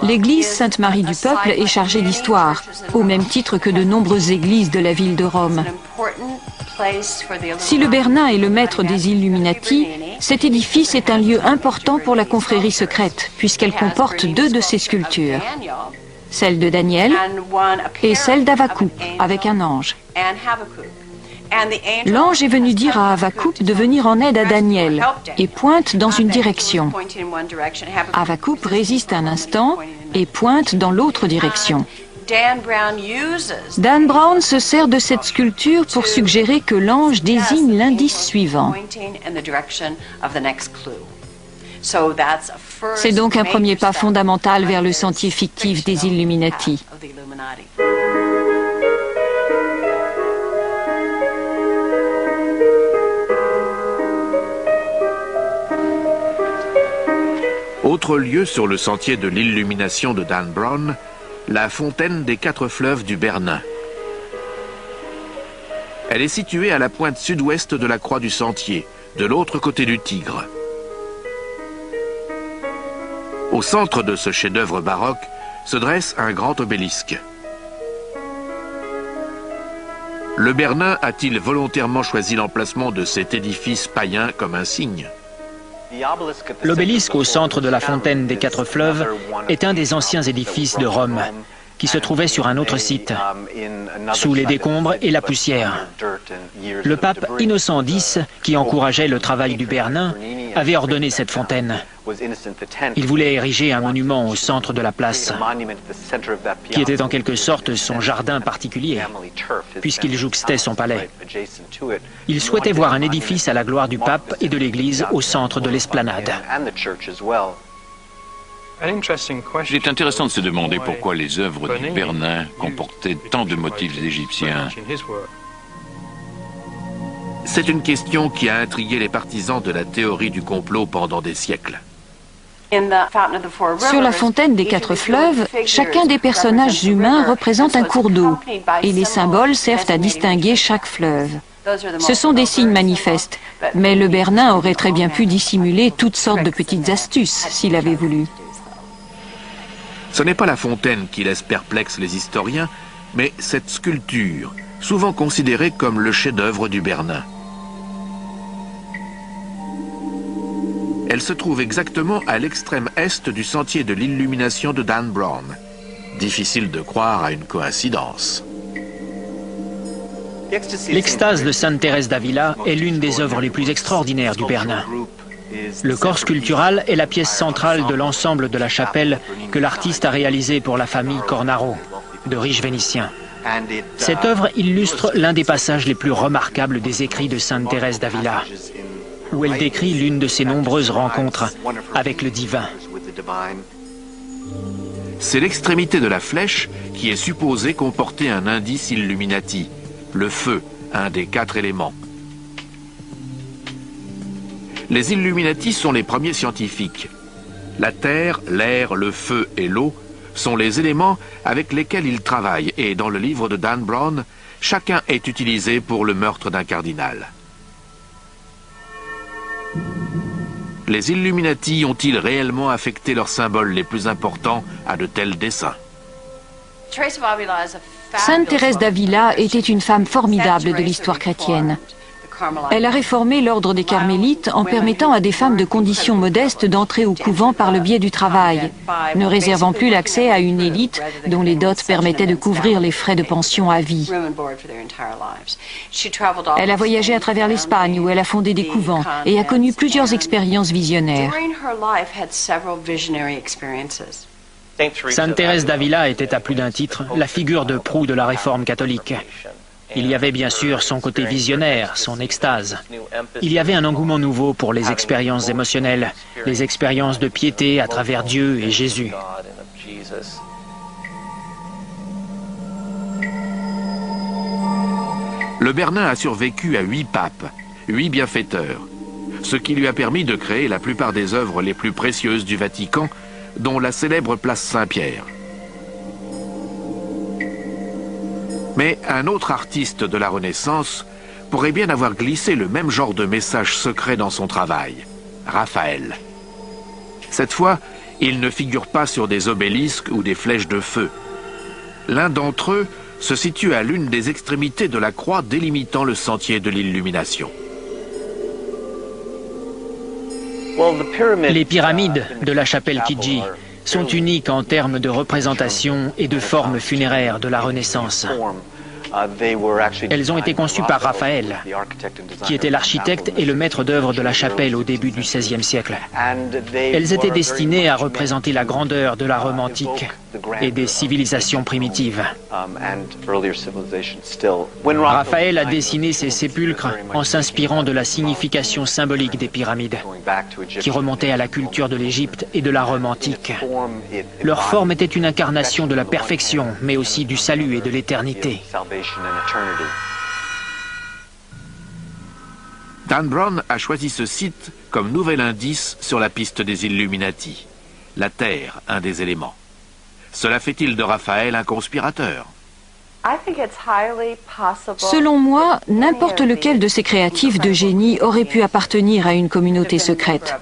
L'église Sainte-Marie du Peuple est chargée d'histoire, au même titre que de nombreuses églises de la ville de Rome. Si le Bernin est le maître des Illuminati, cet édifice est un lieu important pour la confrérie secrète, puisqu'elle comporte deux de ses sculptures, celle de Daniel et celle d'Havakuk, avec un ange. L'ange est venu dire à Havakuk de venir en aide à Daniel et pointe dans une direction. Havakuk résiste un instant et pointe dans l'autre direction. Dan Brown se sert de cette sculpture pour suggérer que l'ange désigne l'indice suivant. C'est donc un premier pas fondamental vers le sentier fictif des Illuminati. Autre lieu sur le sentier de l'illumination de Dan Brown, la fontaine des 4 fleuves du Bernin. Elle est située à la pointe sud-ouest de la croix du sentier, de l'autre côté du Tigre. Au centre de ce chef-d'œuvre baroque se dresse un grand obélisque. Le Bernin a-t-il volontairement choisi l'emplacement de cet édifice païen comme un signe ? L'obélisque au centre de la fontaine des 4 fleuves est un des anciens édifices de Rome, qui se trouvait sur un autre site, sous les décombres et la poussière. Le pape Innocent X, qui encourageait le travail du Bernin, avait ordonné cette fontaine. Il voulait ériger un monument au centre de la place, qui était en quelque sorte son jardin particulier, puisqu'il jouxtait son palais. Il souhaitait voir un édifice à la gloire du pape et de l'Église au centre de l'esplanade. Il est intéressant de se demander pourquoi les œuvres du Bernin comportaient tant de motifs égyptiens. C'est une question qui a intrigué les partisans de la théorie du complot pendant des siècles. Sur la fontaine des 4 fleuves, chacun des personnages humains représente un cours d'eau, et les symboles servent à distinguer chaque fleuve. Ce sont des signes manifestes, mais le Bernin aurait très bien pu dissimuler toutes sortes de petites astuces s'il avait voulu. Ce n'est pas la fontaine qui laisse perplexes les historiens, mais cette sculpture, souvent considérée comme le chef-d'œuvre du Bernin. Elle se trouve exactement à l'extrême est du sentier de l'illumination de Dan Brown. Difficile de croire à une coïncidence. L'extase de Sainte Thérèse d'Avila est l'une des œuvres les plus extraordinaires du Bernin. Le corps sculptural est la pièce centrale de l'ensemble de la chapelle que l'artiste a réalisé pour la famille Cornaro, de riches Vénitiens. Cette œuvre illustre l'un des passages les plus remarquables des écrits de Sainte Thérèse d'Avila, où elle décrit l'une de ses nombreuses rencontres avec le divin. C'est l'extrémité de la flèche qui est supposée comporter un indice Illuminati, le feu, un des 4 éléments. Les Illuminati sont les premiers scientifiques. La terre, l'air, le feu et l'eau sont les éléments avec lesquels ils travaillent et dans le livre de Dan Brown, chacun est utilisé pour le meurtre d'un cardinal. Les Illuminati ont-ils réellement affecté leurs symboles les plus importants à de tels desseins? Sainte Thérèse d'Avila était une femme formidable de l'histoire chrétienne. Elle a réformé l'ordre des Carmélites en permettant à des femmes de conditions modestes d'entrer au couvent par le biais du travail, ne réservant plus l'accès à une élite dont les dots permettaient de couvrir les frais de pension à vie. Elle a voyagé à travers l'Espagne où elle a fondé des couvents et a connu plusieurs expériences visionnaires. Sainte Thérèse d'Avila était à plus d'un titre la figure de proue de la réforme catholique. Il y avait bien sûr son côté visionnaire, son extase. Il y avait un engouement nouveau pour les expériences émotionnelles, les expériences de piété à travers Dieu et Jésus. Le Bernin a survécu à 8 papes, 8 bienfaiteurs, ce qui lui a permis de créer la plupart des œuvres les plus précieuses du Vatican, dont la célèbre place Saint-Pierre. Mais un autre artiste de la Renaissance pourrait bien avoir glissé le même genre de message secret dans son travail, Raphaël. Cette fois, il ne figure pas sur des obélisques ou des flèches de feu. L'un d'entre eux se situe à l'une des extrémités de la croix délimitant le sentier de l'illumination. Les pyramides de la chapelle Chigi sont uniques en termes de représentation et de forme funéraire de la Renaissance. Elles ont été conçues par Raphaël, qui était l'architecte et le maître d'œuvre de la chapelle au début du XVIe siècle. Elles étaient destinées à représenter la grandeur de la Rome antique et des civilisations primitives. Raphaël a dessiné ces sépulcres en s'inspirant de la signification symbolique des pyramides, qui remontait à la culture de l'Égypte et de la Rome antique. Leur forme était une incarnation de la perfection, mais aussi du salut et de l'éternité. Dan Brown a choisi ce site comme nouvel indice sur la piste des Illuminati. La Terre, un des éléments. Cela fait-il de Raphaël un conspirateur? Selon moi, n'importe lequel de ces créatifs de génie aurait pu appartenir à une communauté secrète.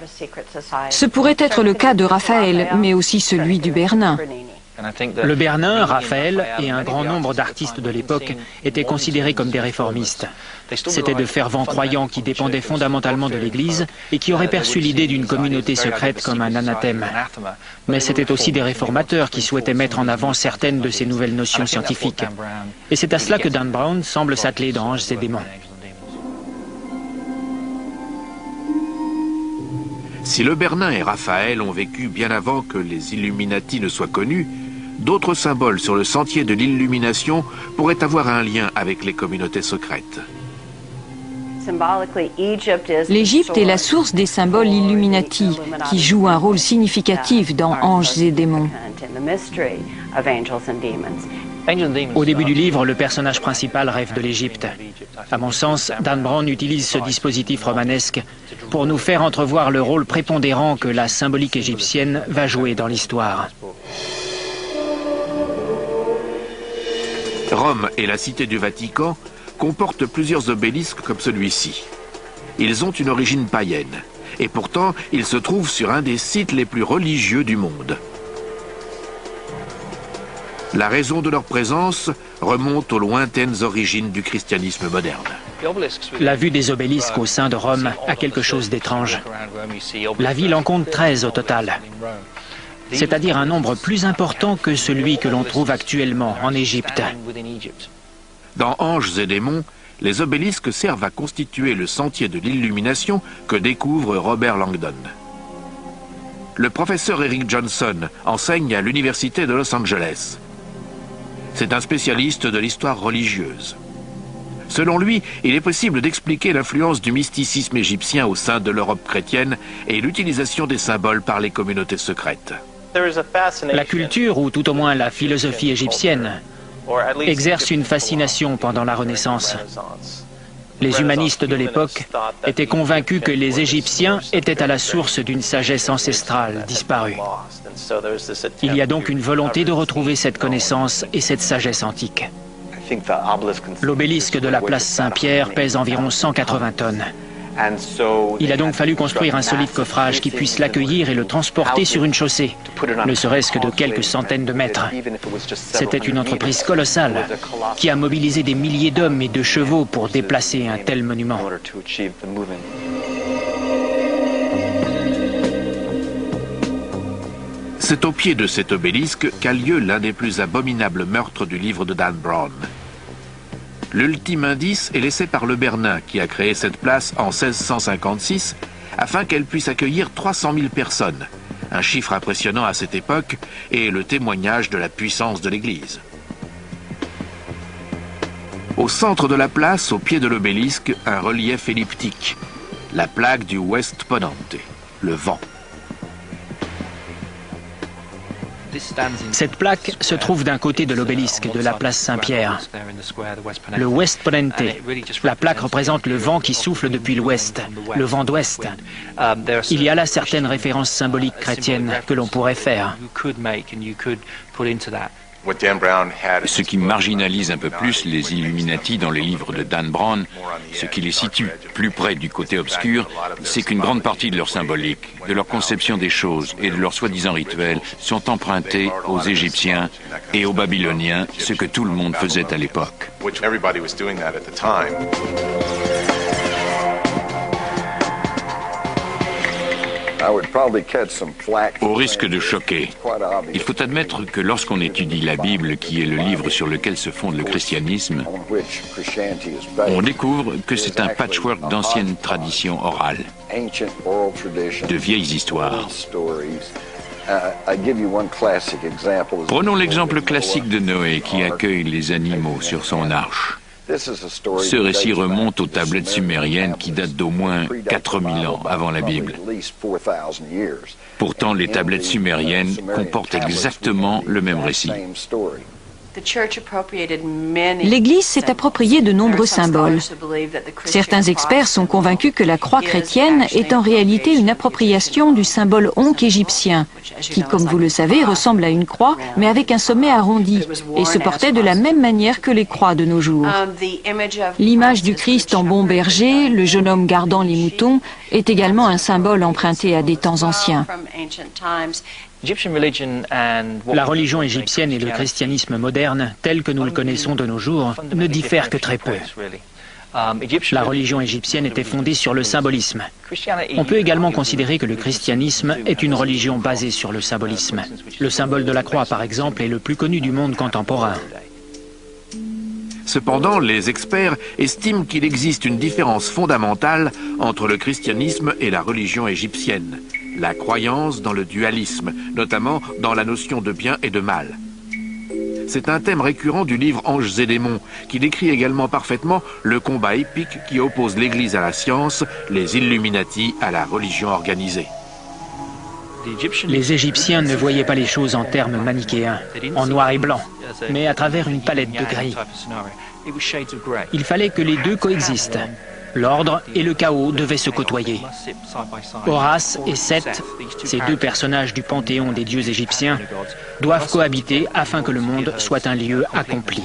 Ce pourrait être le cas de Raphaël, mais aussi celui du Bernin. Le Bernin, Raphaël et un grand nombre d'artistes de l'époque étaient considérés comme des réformistes. C'étaient de fervents croyants qui dépendaient fondamentalement de l'Église et qui auraient perçu l'idée d'une communauté secrète comme un anathème. Mais c'étaient aussi des réformateurs qui souhaitaient mettre en avant certaines de ces nouvelles notions scientifiques. Et c'est à cela que Dan Brown semble s'atteler dans Anges et démons. Si le Bernin et Raphaël ont vécu bien avant que les Illuminati ne soient connus, d'autres symboles sur le sentier de l'illumination pourraient avoir un lien avec les communautés secrètes. L'Égypte est la source des symboles Illuminati, qui jouent un rôle significatif dans Anges et démons. Au début du livre, le personnage principal rêve de l'Égypte. À mon sens, Dan Brown utilise ce dispositif romanesque pour nous faire entrevoir le rôle prépondérant que la symbolique égyptienne va jouer dans l'histoire. Rome et la cité du Vatican comportent plusieurs obélisques comme celui-ci. Ils ont une origine païenne, et pourtant ils se trouvent sur un des sites les plus religieux du monde. La raison de leur présence remonte aux lointaines origines du christianisme moderne. La vue des obélisques au sein de Rome a quelque chose d'étrange. La ville en compte 13 au total, c'est-à-dire un nombre plus important que celui que l'on trouve actuellement en Égypte. Dans Anges et démons, les obélisques servent à constituer le sentier de l'illumination que découvre Robert Langdon. Le professeur Eric Johnson enseigne à l'Université de Los Angeles. C'est un spécialiste de l'histoire religieuse. Selon lui, il est possible d'expliquer l'influence du mysticisme égyptien au sein de l'Europe chrétienne et l'utilisation des symboles par les communautés secrètes. La culture, ou tout au moins la philosophie égyptienne, exerce une fascination pendant la Renaissance. Les humanistes de l'époque étaient convaincus que les Égyptiens étaient à la source d'une sagesse ancestrale disparue. Il y a donc une volonté de retrouver cette connaissance et cette sagesse antique. L'obélisque de la place Saint-Pierre pèse environ 180 tonnes. Il a donc fallu construire un solide coffrage qui puisse l'accueillir et le transporter sur une chaussée, ne serait-ce que de quelques centaines de mètres. C'était une entreprise colossale qui a mobilisé des milliers d'hommes et de chevaux pour déplacer un tel monument. C'est au pied de cet obélisque qu'a lieu l'un des plus abominables meurtres du livre de Dan Brown. L'ultime indice est laissé par le Bernin qui a créé cette place en 1656 afin qu'elle puisse accueillir 300 000 personnes, un chiffre impressionnant à cette époque et le témoignage de la puissance de l'Église. Au centre de la place, au pied de l'obélisque, un relief elliptique, la plaque du West Ponente, le vent. Cette plaque se trouve d'un côté de l'obélisque de la place Saint-Pierre. Le West Ponente, la plaque représente le vent qui souffle depuis l'ouest, le vent d'ouest. Il y a là certaines références symboliques chrétiennes que l'on pourrait faire. Ce qui marginalise un peu plus les Illuminati dans les livres de Dan Brown, ce qui les situe plus près du côté obscur, c'est qu'une grande partie de leur symbolique, de leur conception des choses et de leurs soi-disant rituels sont empruntés aux Égyptiens et aux Babyloniens, ce que tout le monde faisait à l'époque. Au risque de choquer, il faut admettre que lorsqu'on étudie la Bible, qui est le livre sur lequel se fonde le christianisme, on découvre que c'est un patchwork d'anciennes traditions orales, de vieilles histoires. Prenons l'exemple classique de Noé qui accueille les animaux sur son arche. Ce récit remonte aux tablettes sumériennes qui datent d'au moins 4000 ans avant la Bible. Pourtant, les tablettes sumériennes comportent exactement le même récit. L'Église s'est appropriée de nombreux symboles. Certains experts sont convaincus que la croix chrétienne est en réalité une appropriation du symbole onque égyptien, qui, comme vous le savez, ressemble à une croix, mais avec un sommet arrondi, et se portait de la même manière que les croix de nos jours. L'image du Christ en bon berger, le jeune homme gardant les moutons, est également un symbole emprunté à des temps anciens. La religion égyptienne et le christianisme moderne, tel que nous le connaissons de nos jours, ne diffèrent que très peu. La religion égyptienne était fondée sur le symbolisme. On peut également considérer que le christianisme est une religion basée sur le symbolisme. Le symbole de la croix, par exemple, est le plus connu du monde contemporain. Cependant, les experts estiment qu'il existe une différence fondamentale entre le christianisme et la religion égyptienne. La croyance dans le dualisme, notamment dans la notion de bien et de mal. C'est un thème récurrent du livre Anges et démons, qui décrit également parfaitement le combat épique qui oppose l'Église à la science, les Illuminati à la religion organisée. Les Égyptiens ne voyaient pas les choses en termes manichéens, en noir et blanc, mais à travers une palette de gris. Il fallait que les deux coexistent. L'ordre et le chaos devaient se côtoyer. Horus et Seth, ces deux personnages du panthéon des dieux égyptiens, doivent cohabiter afin que le monde soit un lieu accompli.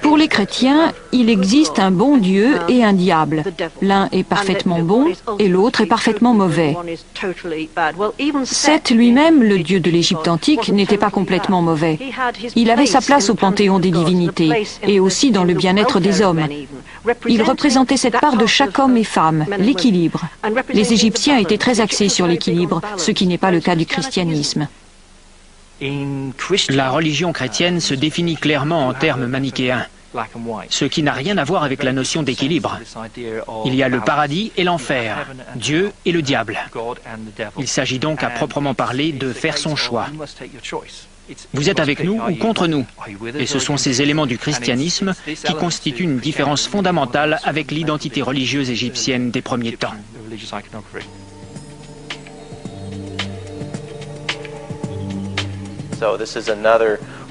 Pour les chrétiens, il existe un bon Dieu et un diable. L'un est parfaitement bon et l'autre est parfaitement mauvais. Seth lui-même, le dieu de l'Égypte antique, n'était pas complètement mauvais. Il avait sa place au panthéon des divinités et aussi dans le bien-être des hommes. Il représentait cette part de chaque homme et femme, l'équilibre. Les Égyptiens étaient très axés sur l'équilibre, ce qui n'est pas le cas du christianisme. La religion chrétienne se définit clairement en termes manichéens, ce qui n'a rien à voir avec la notion d'équilibre. Il y a le paradis et l'enfer, Dieu et le diable. Il s'agit donc à proprement parler de faire son choix. Vous êtes avec nous ou contre nous? Et ce sont ces éléments du christianisme qui constituent une différence fondamentale avec l'identité religieuse égyptienne des premiers temps.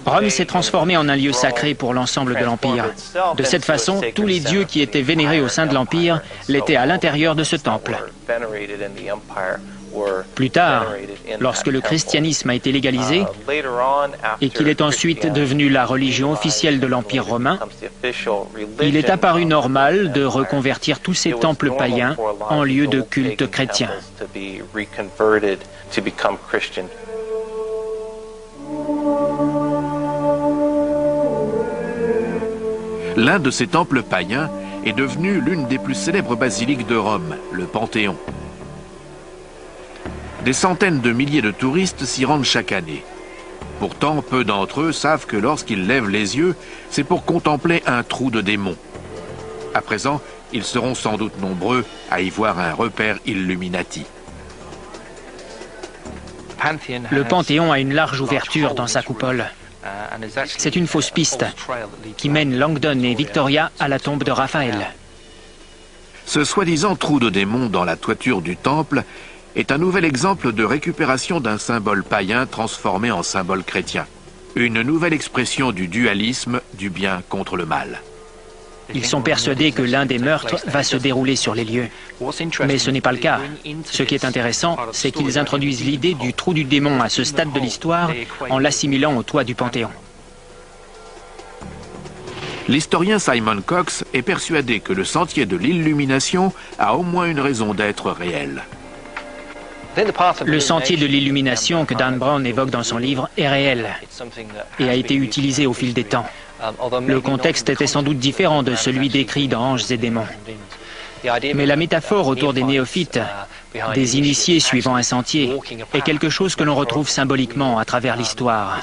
Rome s'est transformée en un lieu sacré pour l'ensemble de l'Empire. De cette façon, tous les dieux qui étaient vénérés au sein de l'Empire l'étaient à l'intérieur de ce temple. Plus tard, lorsque le christianisme a été légalisé et qu'il est ensuite devenu la religion officielle de l'Empire romain, il est apparu normal de reconvertir tous ces temples païens en lieux de culte chrétien. L'un de ces temples païens est devenu l'une des plus célèbres basiliques de Rome, le Panthéon. Des centaines de milliers de touristes s'y rendent chaque année. Pourtant, peu d'entre eux savent que lorsqu'ils lèvent les yeux, c'est pour contempler un trou de démons. À présent, ils seront sans doute nombreux à y voir un repère Illuminati. Le Panthéon a une large ouverture dans sa coupole. C'est une fausse piste qui mène Langdon et Victoria à la tombe de Raphaël. Ce soi-disant trou de démons dans la toiture du temple est un nouvel exemple de récupération d'un symbole païen transformé en symbole chrétien. Une nouvelle expression du dualisme du bien contre le mal. Ils sont persuadés que l'un des meurtres va se dérouler sur les lieux. Mais ce n'est pas le cas. Ce qui est intéressant, c'est qu'ils introduisent l'idée du trou du démon à ce stade de l'histoire en l'assimilant au toit du Panthéon. L'historien Simon Cox est persuadé que le sentier de l'illumination a au moins une raison d'être réel. Le sentier de l'illumination que Dan Brown évoque dans son livre est réel et a été utilisé au fil des temps. Le contexte était sans doute différent de celui décrit dans Anges et démons. Mais la métaphore autour des néophytes, des initiés suivant un sentier, est quelque chose que l'on retrouve symboliquement à travers l'histoire.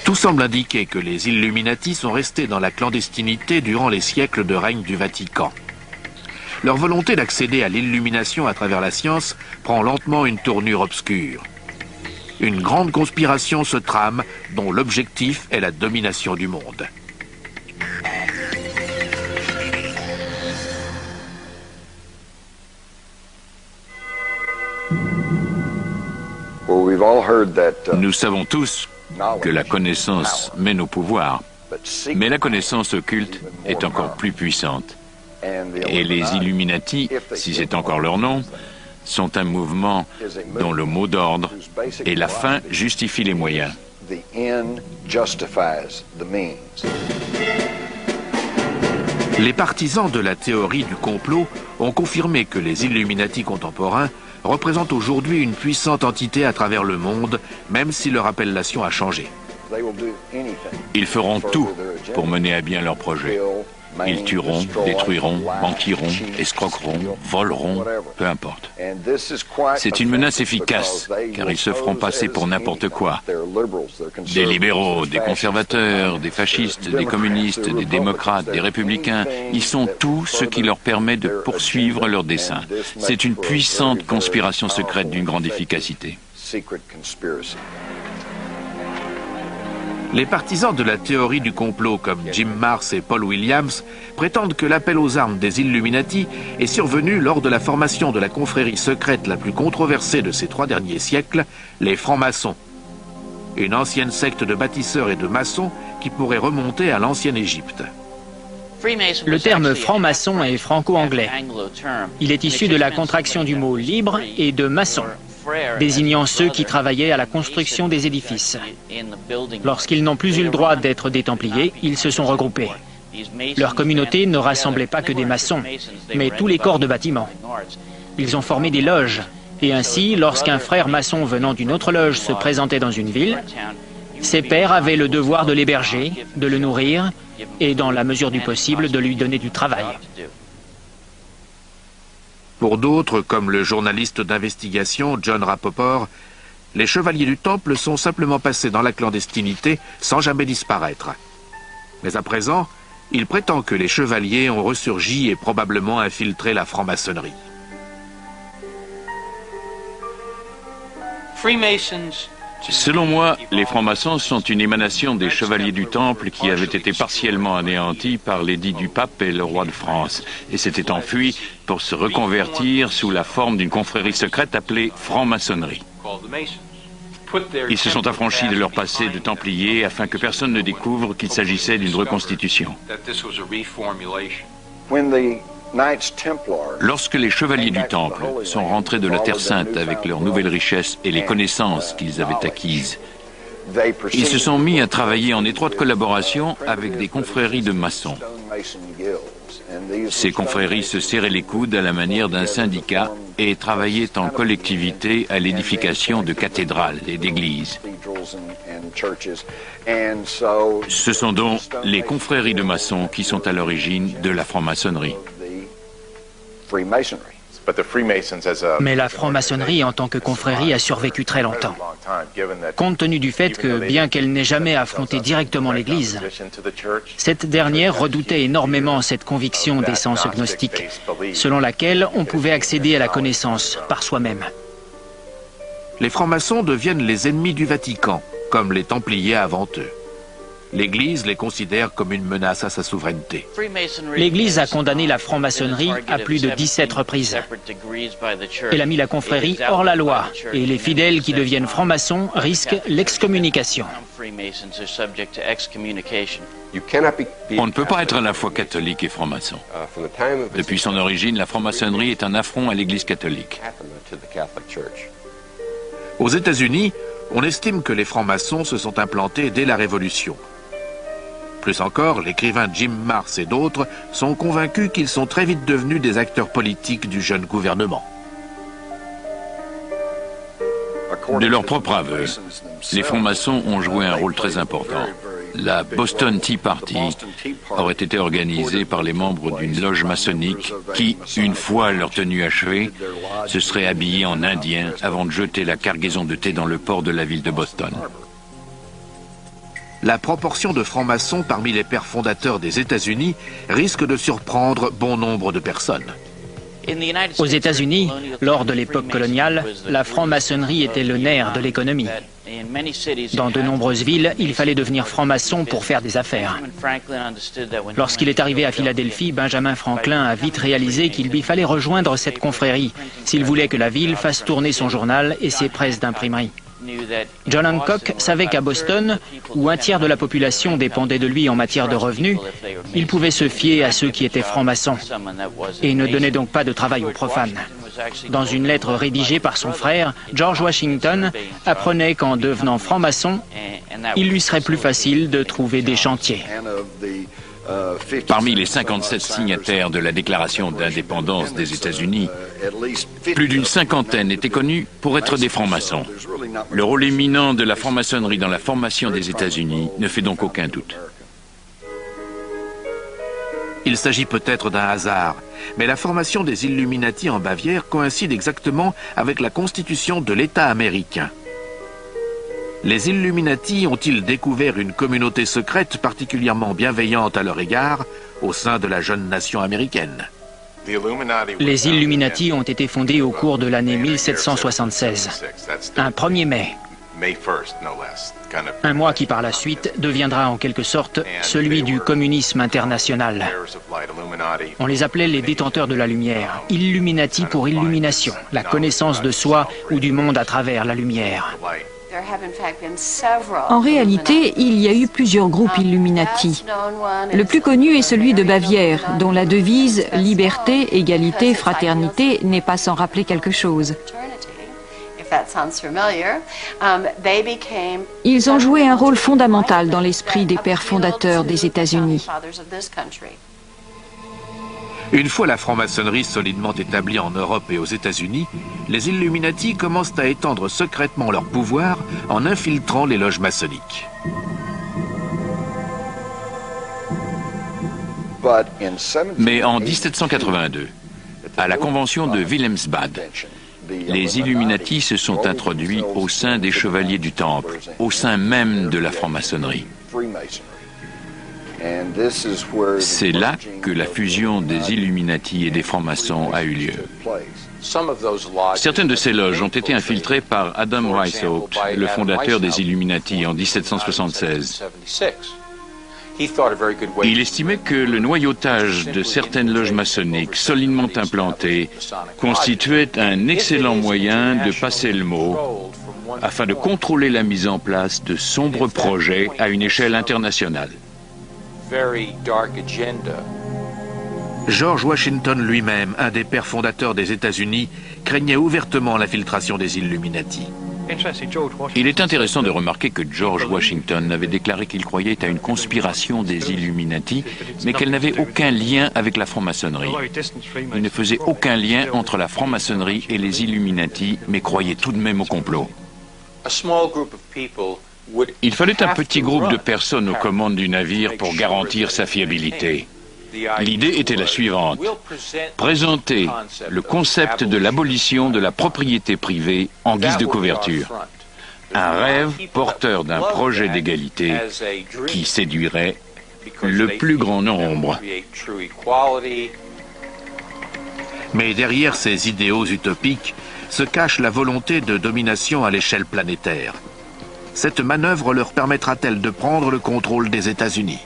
Tout semble indiquer que les Illuminati sont restés dans la clandestinité durant les siècles de règne du Vatican. Leur volonté d'accéder à l'illumination à travers la science prend lentement une tournure obscure. Une grande conspiration se trame dont l'objectif est la domination du monde. Nous savons tous que la connaissance mène au pouvoir, mais la connaissance occulte est encore plus puissante. Et les Illuminati, si c'est encore leur nom, sont un mouvement dont le mot d'ordre et la fin justifient les moyens. Les partisans de la théorie du complot ont confirmé que les Illuminati contemporains représentent aujourd'hui une puissante entité à travers le monde, même si leur appellation a changé. Ils feront tout pour mener à bien leur projet. Ils tueront, détruiront, banqueront, escroqueront, voleront, peu importe. C'est une menace efficace, car ils se feront passer pour n'importe quoi. Des libéraux, des conservateurs, des fascistes, des communistes, des démocrates, des républicains, ils sont tout ce qui leur permet de poursuivre leurs desseins. C'est une puissante conspiration secrète d'une grande efficacité. Les partisans de la théorie du complot comme Jim Marrs et Paul Williams prétendent que l'appel aux armes des Illuminati est survenu lors de la formation de la confrérie secrète la plus controversée de ces 3 derniers siècles, les francs-maçons. Une ancienne secte de bâtisseurs et de maçons qui pourrait remonter à l'ancienne Égypte. Le terme franc-maçon est franco-anglais. Il est issu de la contraction du mot libre et de maçon, désignant ceux qui travaillaient à la construction des édifices. Lorsqu'ils n'ont plus eu le droit d'être des Templiers, ils se sont regroupés. Leur communauté ne rassemblait pas que des maçons, mais tous les corps de bâtiment. Ils ont formé des loges, et ainsi, lorsqu'un frère maçon venant d'une autre loge se présentait dans une ville, ses pairs avaient le devoir de l'héberger, de le nourrir, et dans la mesure du possible, de lui donner du travail. Pour d'autres, comme le journaliste d'investigation John Rappoport, les chevaliers du Temple sont simplement passés dans la clandestinité sans jamais disparaître. Mais à présent, il prétend que les chevaliers ont ressurgi et probablement infiltré la franc-maçonnerie. Selon moi, les francs-maçons sont une émanation des chevaliers du Temple qui avaient été partiellement anéantis par l'édit du pape et le roi de France, et s'étaient enfuis pour se reconvertir sous la forme d'une confrérie secrète appelée franc-maçonnerie. Ils se sont affranchis de leur passé de Templiers afin que personne ne découvre qu'il s'agissait d'une reconstitution. Lorsque les chevaliers du Temple sont rentrés de la Terre Sainte avec leurs nouvelles richesses et les connaissances qu'ils avaient acquises, ils se sont mis à travailler en étroite collaboration avec des confréries de maçons. Ces confréries se serraient les coudes à la manière d'un syndicat et travaillaient en collectivité à l'édification de cathédrales et d'églises. Ce sont donc les confréries de maçons qui sont à l'origine de la franc-maçonnerie. Mais la franc-maçonnerie en tant que confrérie a survécu très longtemps. Compte tenu du fait que, bien qu'elle n'ait jamais affronté directement l'Église, cette dernière redoutait énormément cette conviction d'essence gnostique, selon laquelle on pouvait accéder à la connaissance par soi-même. Les francs-maçons deviennent les ennemis du Vatican, comme les Templiers avant eux. L'Église les considère comme une menace à sa souveraineté. L'Église a condamné la franc-maçonnerie à plus de 17 reprises. Elle a mis la confrérie hors la loi, et les fidèles qui deviennent francs-maçons risquent l'excommunication. On ne peut pas être à la fois catholique et franc-maçon. Depuis son origine, la franc-maçonnerie est un affront à l'Église catholique. Aux États-Unis, on estime que les francs-maçons se sont implantés dès la Révolution. Plus encore, l'écrivain Jim Marrs et d'autres sont convaincus qu'ils sont très vite devenus des acteurs politiques du jeune gouvernement. De leur propre aveu, les francs-maçons ont joué un rôle très important. La Boston Tea Party aurait été organisée par les membres d'une loge maçonnique qui, une fois leur tenue achevée, se seraient habillés en indiens avant de jeter la cargaison de thé dans le port de la ville de Boston. La proportion de francs-maçons parmi les pères fondateurs des États-Unis risque de surprendre bon nombre de personnes. Aux États-Unis, lors de l'époque coloniale, la franc-maçonnerie était le nerf de l'économie. Dans de nombreuses villes, il fallait devenir franc-maçon pour faire des affaires. Lorsqu'il est arrivé à Philadelphie, Benjamin Franklin a vite réalisé qu'il lui fallait rejoindre cette confrérie s'il voulait que la ville fasse tourner son journal et ses presses d'imprimerie. John Hancock savait qu'à Boston, où un tiers de la population dépendait de lui en matière de revenus, il pouvait se fier à ceux qui étaient francs-maçons et ne donnait donc pas de travail aux profanes. Dans une lettre rédigée par son frère, George Washington apprenait qu'en devenant franc-maçon, il lui serait plus facile de trouver des chantiers. Parmi les 57 signataires de la Déclaration d'indépendance des États-Unis, plus d'une cinquantaine étaient connus pour être des francs-maçons. Le rôle éminent de la franc-maçonnerie dans la formation des États-Unis ne fait donc aucun doute. Il s'agit peut-être d'un hasard, mais la formation des Illuminati en Bavière coïncide exactement avec la constitution de l'État américain. Les Illuminati ont-ils découvert une communauté secrète particulièrement bienveillante à leur égard au sein de la jeune nation américaine? Les Illuminati ont été fondés au cours de l'année 1776, un 1er mai. Un mois qui par la suite deviendra en quelque sorte celui du communisme international. On les appelait les détenteurs de la lumière, Illuminati pour illumination, la connaissance de soi ou du monde à travers la lumière. En réalité, il y a eu plusieurs groupes Illuminati. Le plus connu est celui de Bavière, dont la devise « Liberté, égalité, fraternité » n'est pas sans rappeler quelque chose. Ils ont joué un rôle fondamental dans l'esprit des pères fondateurs des États-Unis. Une fois la franc-maçonnerie solidement établie en Europe et aux États-Unis, les Illuminati commencent à étendre secrètement leur pouvoir en infiltrant les loges maçonniques. Mais en 1782, à la convention de Wilhelmsbad, les Illuminati se sont introduits au sein des Chevaliers du Temple, au sein même de la franc-maçonnerie. C'est là que la fusion des Illuminati et des francs-maçons a eu lieu. Certaines de ces loges ont été infiltrées par Adam Weishaupt, le fondateur des Illuminati, en 1776. Il estimait que le noyautage de certaines loges maçonniques solidement implantées constituait un excellent moyen de passer le mot afin de contrôler la mise en place de sombres projets à une échelle internationale. George Washington lui-même, un des pères fondateurs des États-Unis, craignait ouvertement l'infiltration des Illuminati. Il est intéressant de remarquer que George Washington avait déclaré qu'il croyait à une conspiration des Illuminati, mais qu'elle n'avait aucun lien avec la franc-maçonnerie. Il ne faisait aucun lien entre la franc-maçonnerie et les Illuminati, mais croyait tout de même au complot. Il fallait un petit groupe de personnes aux commandes du navire pour garantir sa fiabilité. L'idée était la suivante: présenter le concept de l'abolition de la propriété privée en guise de couverture. Un rêve porteur d'un projet d'égalité qui séduirait le plus grand nombre. Mais derrière ces idéaux utopiques se cache la volonté de domination à l'échelle planétaire. Cette manœuvre leur permettra-t-elle de prendre le contrôle des États-Unis?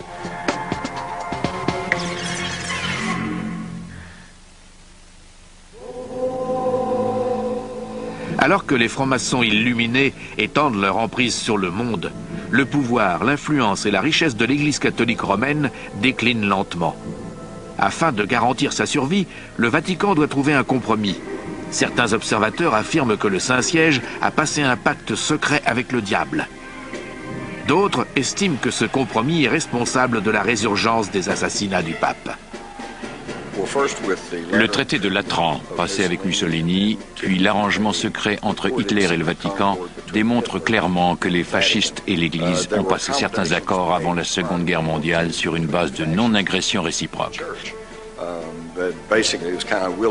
Alors que les francs-maçons illuminés étendent leur emprise sur le monde, le pouvoir, l'influence et la richesse de l'Église catholique romaine déclinent lentement. Afin de garantir sa survie, le Vatican doit trouver un compromis. Certains observateurs affirment que le Saint-Siège a passé un pacte secret avec le diable. D'autres estiment que ce compromis est responsable de la résurgence des assassinats du pape. Le traité de Latran, passé avec Mussolini, puis l'arrangement secret entre Hitler et le Vatican, démontrent clairement que les fascistes et l'Église ont passé certains accords avant la Seconde Guerre mondiale sur une base de non-agression réciproque.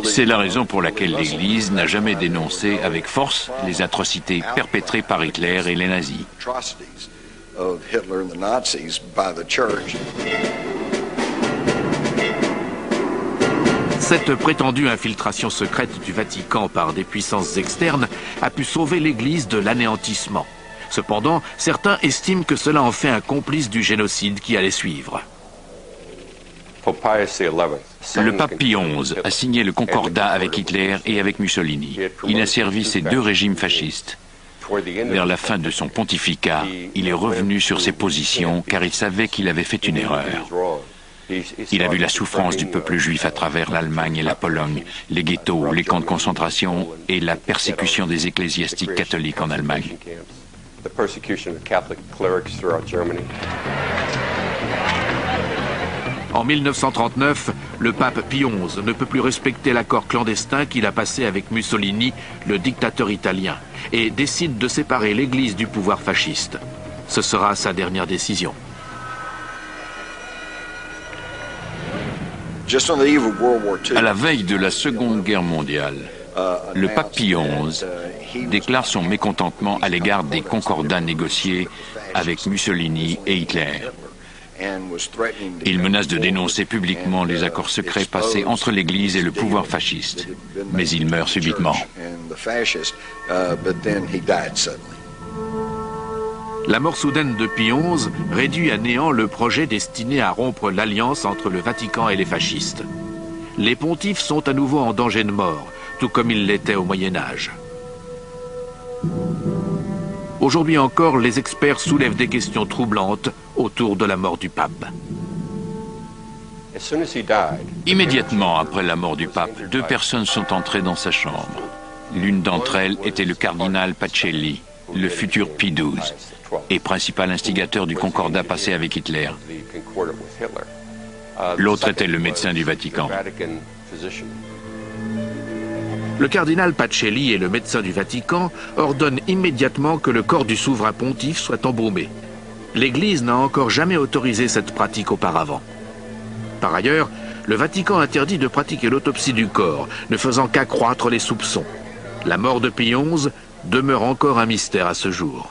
C'est la raison pour laquelle l'Église n'a jamais dénoncé avec force les atrocités perpétrées par Hitler et les nazis. Cette prétendue infiltration secrète du Vatican par des puissances externes a pu sauver l'Église de l'anéantissement. Cependant, certains estiment que cela en fait un complice du génocide qui allait suivre. Le pape Pie XI a signé le concordat avec Hitler et avec Mussolini. Il a servi ces deux régimes fascistes. Vers la fin de son pontificat, il est revenu sur ses positions car il savait qu'il avait fait une erreur. Il a vu la souffrance du peuple juif à travers l'Allemagne et la Pologne, les ghettos, les camps de concentration et la persécution des ecclésiastiques catholiques en Allemagne. En 1939, le pape Pie XI ne peut plus respecter l'accord clandestin qu'il a passé avec Mussolini, le dictateur italien, et décide de séparer l'Église du pouvoir fasciste. Ce sera sa dernière décision. À la veille de la Seconde Guerre mondiale, le pape Pie XI déclare son mécontentement à l'égard des concordats négociés avec Mussolini et Hitler. Il menace de dénoncer publiquement les accords secrets passés entre l'Église et le pouvoir fasciste, mais il meurt subitement. La mort soudaine de Pie XI réduit à néant le projet destiné à rompre l'alliance entre le Vatican et les fascistes. Les pontifes sont à nouveau en danger de mort, tout comme ils l'étaient au Moyen-Âge. Aujourd'hui encore, les experts soulèvent des questions troublantes autour de la mort du pape. Immédiatement après la mort du pape, 2 personnes sont entrées dans sa chambre. L'une d'entre elles était le cardinal Pacelli, le futur Pie XII, et principal instigateur du concordat passé avec Hitler. L'autre était le médecin du Vatican. Le cardinal Pacelli et le médecin du Vatican ordonnent immédiatement que le corps du souverain pontife soit embaumé. L'Église n'a encore jamais autorisé cette pratique auparavant. Par ailleurs, le Vatican interdit de pratiquer l'autopsie du corps, ne faisant qu'accroître les soupçons. La mort de Pie XI demeure encore un mystère à ce jour.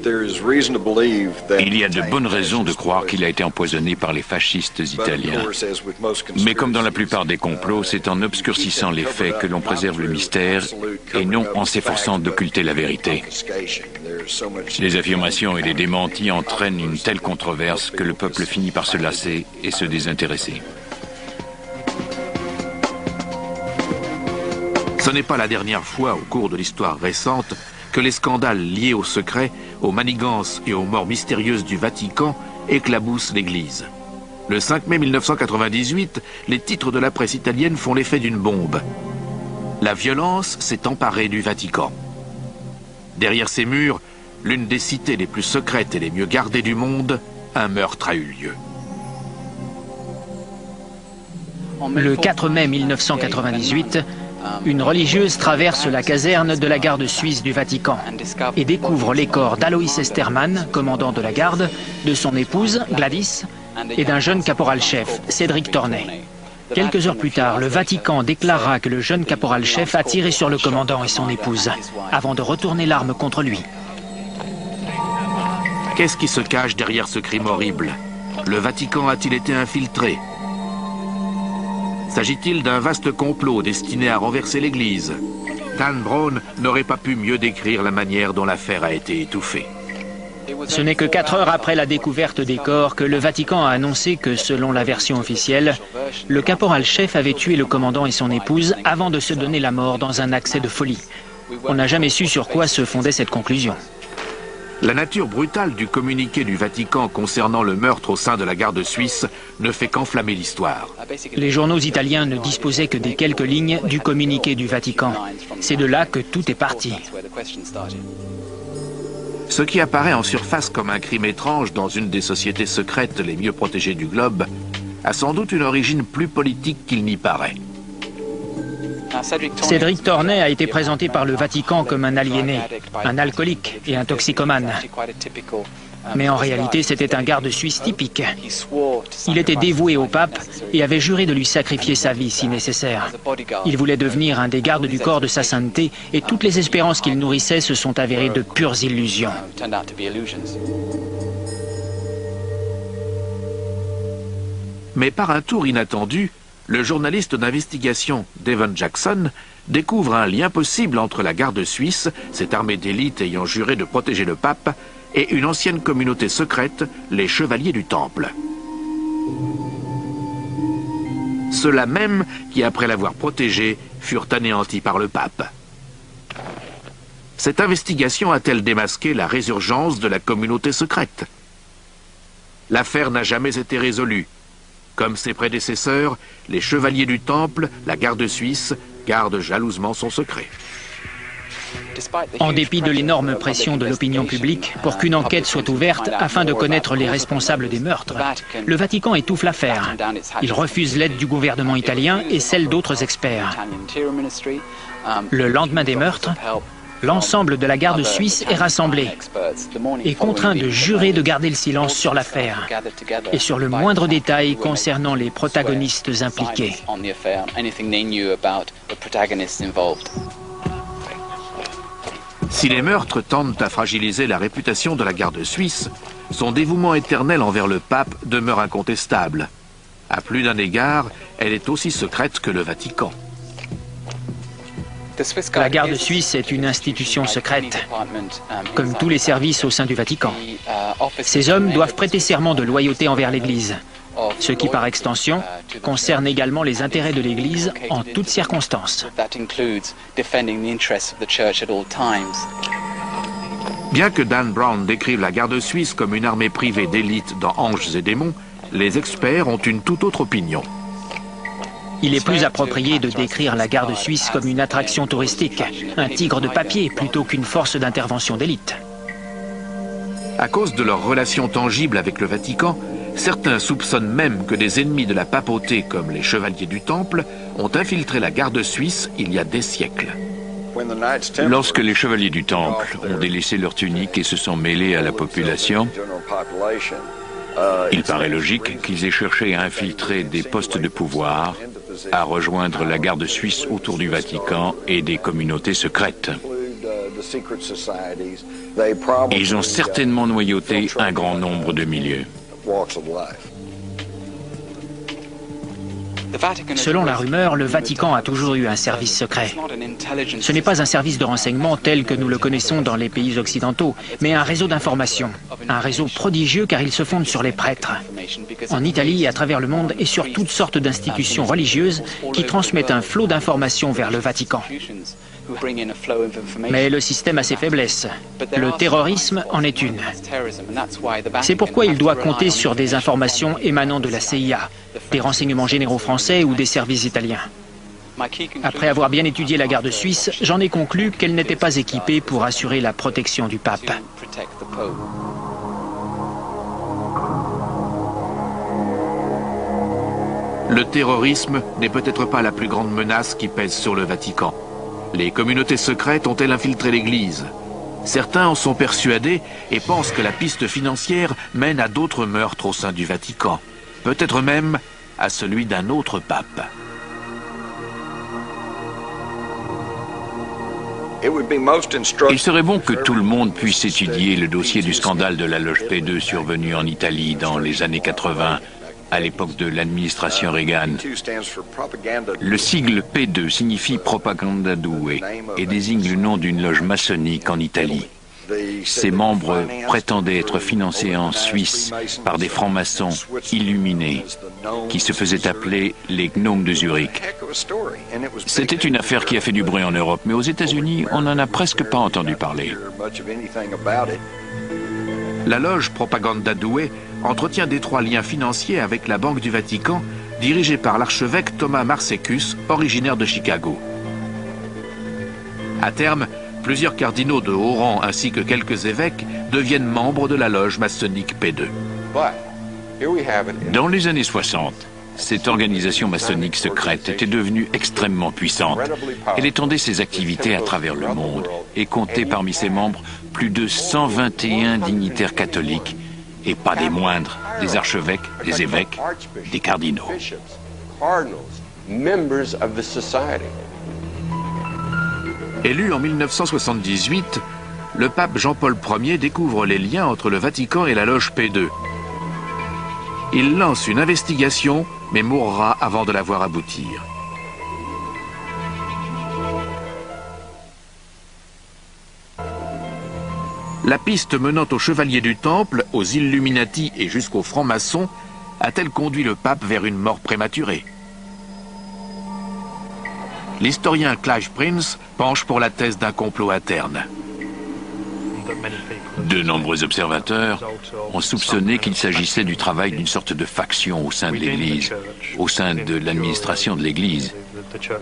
Il y a de bonnes raisons de croire qu'il a été empoisonné par les fascistes italiens. Mais comme dans la plupart des complots, c'est en obscurcissant les faits que l'on préserve le mystère et non en s'efforçant d'occulter la vérité. Les affirmations et les démentis entraînent une telle controverse que le peuple finit par se lasser et se désintéresser. Ce n'est pas la dernière fois au cours de l'histoire récente que les scandales liés au secret, aux manigances et aux morts mystérieuses du Vatican éclaboussent l'Église. Le 5 mai 1998, les titres de la presse italienne font l'effet d'une bombe. La violence s'est emparée du Vatican. Derrière ces murs, l'une des cités les plus secrètes et les mieux gardées du monde, un meurtre a eu lieu. Le 4 mai 1998, une religieuse traverse la caserne de la garde suisse du Vatican et découvre les corps d'Alois Estermann, commandant de la garde, de son épouse, Gladys, et d'un jeune caporal-chef, Cédric Tornet. Quelques heures plus tard, le Vatican déclara que le jeune caporal-chef a tiré sur le commandant et son épouse, avant de retourner l'arme contre lui. Qu'est-ce qui se cache derrière ce crime horrible? Le Vatican a-t-il été infiltré? S'agit-il d'un vaste complot destiné à renverser l'Église? Dan Brown n'aurait pas pu mieux décrire la manière dont l'affaire a été étouffée. Ce n'est que 4 heures après la découverte des corps que le Vatican a annoncé que, selon la version officielle, le caporal-chef avait tué le commandant et son épouse avant de se donner la mort dans un accès de folie. On n'a jamais su sur quoi se fondait cette conclusion. La nature brutale du communiqué du Vatican concernant le meurtre au sein de la garde suisse ne fait qu'enflammer l'histoire. Les journaux italiens ne disposaient que des quelques lignes du communiqué du Vatican. C'est de là que tout est parti. Ce qui apparaît en surface comme un crime étrange dans une des sociétés secrètes les mieux protégées du globe a sans doute une origine plus politique qu'il n'y paraît. Cédric Tornet a été présenté par le Vatican comme un aliéné, un alcoolique et un toxicomane. Mais en réalité, c'était un garde suisse typique. Il était dévoué au pape et avait juré de lui sacrifier sa vie si nécessaire. Il voulait devenir un des gardes du corps de sa sainteté et toutes les espérances qu'il nourrissait se sont avérées de pures illusions. Mais par un tour inattendu, le journaliste d'investigation Devon Jackson découvre un lien possible entre la garde suisse, cette armée d'élite ayant juré de protéger le pape, et une ancienne communauté secrète, les Chevaliers du Temple. Ceux-là même qui, après l'avoir protégé, furent anéantis par le pape. Cette investigation a-t-elle démasqué la résurgence de la communauté secrète? L'affaire n'a jamais été résolue. Comme ses prédécesseurs, les Chevaliers du Temple, la garde suisse, gardent jalousement son secret. En dépit de l'énorme pression de l'opinion publique pour qu'une enquête soit ouverte afin de connaître les responsables des meurtres, le Vatican étouffe l'affaire. Il refuse l'aide du gouvernement italien et celle d'autres experts. Le lendemain des meurtres, L'ensemble de la garde suisse est rassemblé et contraint de jurer de garder le silence sur l'affaire et sur le moindre détail concernant les protagonistes impliqués. Si les meurtres tendent à fragiliser la réputation de la garde suisse, son dévouement éternel envers le pape demeure incontestable. À plus d'un égard, elle est aussi secrète que le Vatican. La garde suisse est une institution secrète, comme tous les services au sein du Vatican. Ces hommes doivent prêter serment de loyauté envers l'Église, ce qui, par extension, concerne également les intérêts de l'Église en toutes circonstances. Bien que Dan Brown décrive la garde suisse comme une armée privée d'élite dans Anges et démons, les experts ont une toute autre opinion. Il est plus approprié de décrire la garde suisse comme une attraction touristique, un tigre de papier plutôt qu'une force d'intervention d'élite. À cause de leurs relations tangibles avec le Vatican, certains soupçonnent même que des ennemis de la papauté comme les chevaliers du Temple ont infiltré la garde suisse il y a des siècles. Lorsque les chevaliers du Temple ont délaissé leur tunique et se sont mêlés à la population, il paraît logique qu'ils aient cherché à infiltrer des postes de pouvoir, à rejoindre la garde suisse autour du Vatican et des communautés secrètes. Ils ont certainement noyauté un grand nombre de milieux. Selon la rumeur, le Vatican a toujours eu un service secret. Ce n'est pas un service de renseignement tel que nous le connaissons dans les pays occidentaux, mais un réseau d'information. Un réseau prodigieux car il se fonde sur les prêtres. En Italie et à travers le monde et sur toutes sortes d'institutions religieuses qui transmettent un flot d'informations vers le Vatican. Mais le système a ses faiblesses. Le terrorisme en est une. C'est pourquoi il doit compter sur des informations émanant de la CIA, des renseignements généraux français ou des services italiens. Après avoir bien étudié la garde suisse, j'en ai conclu qu'elle n'était pas équipée pour assurer la protection du pape. Le terrorisme n'est peut-être pas la plus grande menace qui pèse sur le Vatican. Les communautés secrètes ont-elles infiltré l'Église? Certains en sont persuadés et pensent que la piste financière mène à d'autres meurtres au sein du Vatican. Peut-être même à celui d'un autre pape. Il serait bon que tout le monde puisse étudier le dossier du scandale de la loge P2 survenu en Italie dans les années 80, à l'époque de l'administration Reagan. Le sigle P2 signifie Propaganda Due et désigne le nom d'une loge maçonnique en Italie. Ses membres prétendaient être financés en Suisse par des francs-maçons illuminés qui se faisaient appeler les gnomes de Zurich. C'était une affaire qui a fait du bruit en Europe, mais aux États-Unis, on n'en a presque pas entendu parler. La loge Propaganda Due entretient d'étroits liens financiers avec la Banque du Vatican, dirigée par l'archevêque Thomas Marsecus, originaire de Chicago. À terme, plusieurs cardinaux de haut rang ainsi que quelques évêques deviennent membres de la loge maçonnique P2. Dans les années 60, cette organisation maçonnique secrète était devenue extrêmement puissante. Elle étendait ses activités à travers le monde et comptait parmi ses membres plus de 121 dignitaires catholiques, et pas des moindres, des archevêques, des évêques, des cardinaux. Élu en 1978, le pape Jean-Paul Ier découvre les liens entre le Vatican et la loge P2. Il lance une investigation, mais mourra avant de la voir aboutir. La piste menant aux chevaliers du Temple, aux Illuminati et jusqu'aux francs-maçons a-t-elle conduit le pape vers une mort prématurée? L'historien Clive Prince penche pour la thèse d'un complot interne. De nombreux observateurs ont soupçonné qu'il s'agissait du travail d'une sorte de faction au sein de l'Église, au sein de l'administration de l'Église,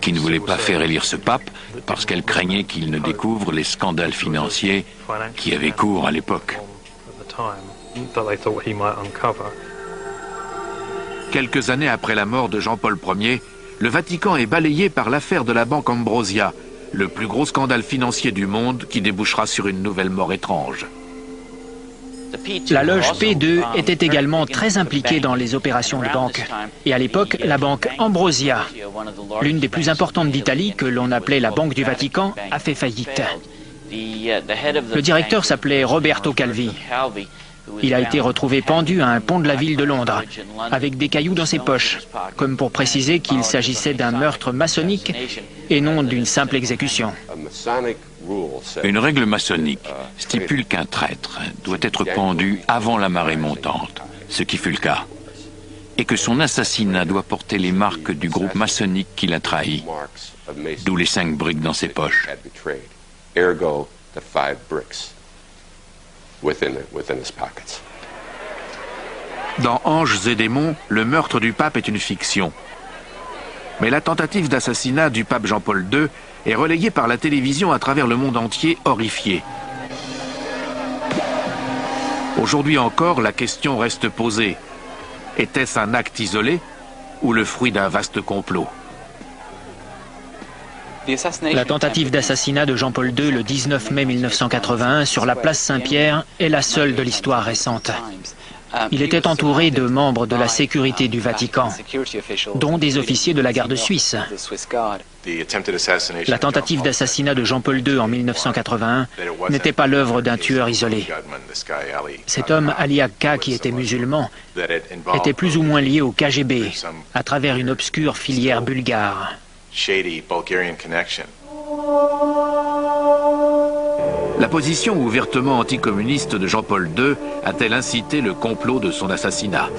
qui ne voulait pas faire élire ce pape parce qu'elle craignait qu'il ne découvre les scandales financiers qui avaient cours à l'époque. Quelques années après la mort de Jean-Paul Ier, le Vatican est balayé par l'affaire de la banque Ambrosia, le plus gros scandale financier du monde qui débouchera sur une nouvelle mort étrange. La loge P2 était également très impliquée dans les opérations de banque. Et à l'époque, la banque Ambrosia, l'une des plus importantes d'Italie, que l'on appelait la Banque du Vatican, a fait faillite. Le directeur s'appelait Roberto Calvi. Il a été retrouvé pendu à un pont de la ville de Londres, avec des cailloux dans ses poches, comme pour préciser qu'il s'agissait d'un meurtre maçonnique et non d'une simple exécution. Une règle maçonnique stipule qu'un traître doit être pendu avant la marée montante, ce qui fut le cas, et que son assassinat doit porter les marques du groupe maçonnique qu'il a trahi, d'où les 5 briques dans ses poches. Dans Anges et démons, le meurtre du pape est une fiction. Mais la tentative d'assassinat du pape Jean-Paul II est relayée par la télévision à travers le monde entier, horrifié. Aujourd'hui encore, la question reste posée. Était-ce un acte isolé ou le fruit d'un vaste complot ? La tentative d'assassinat de Jean-Paul II le 19 mai 1981 sur la place Saint-Pierre est la seule de l'histoire récente. Il était entouré de membres de la sécurité du Vatican, dont des officiers de la garde suisse. La tentative d'assassinat de Jean-Paul II en 1981 n'était pas l'œuvre d'un tueur isolé. Cet homme, Ali Agca, qui était musulman, était plus ou moins lié au KGB à travers une obscure filière bulgare. La position ouvertement anticommuniste de Jean-Paul II a-t-elle incité le complot de son assassinat?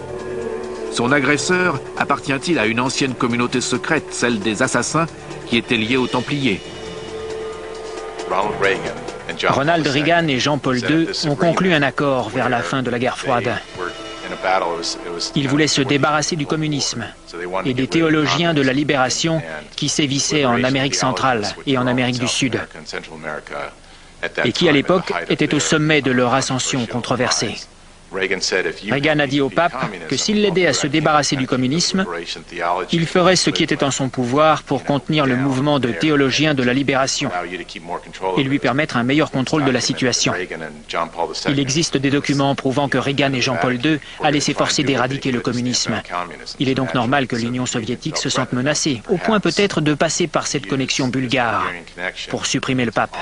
Son agresseur appartient-il à une ancienne communauté secrète, celle des assassins, qui était liée aux Templiers? Ronald Reagan et Jean-Paul II ont conclu un accord vers la fin de la guerre froide. Ils voulaient se débarrasser du communisme et des théologiens de la libération qui sévissaient en Amérique centrale et en Amérique du Sud, et qui à l'époque étaient au sommet de leur ascension controversée. Reagan a dit au pape que s'il l'aidait à se débarrasser du communisme, il ferait ce qui était en son pouvoir pour contenir le mouvement de théologiens de la libération et lui permettre un meilleur contrôle de la situation. Il existe des documents prouvant que Reagan et Jean-Paul II allaient s'efforcer d'éradiquer le communisme. Il est donc normal que l'Union soviétique se sente menacée, au point peut-être de passer par cette connexion bulgare pour supprimer le pape.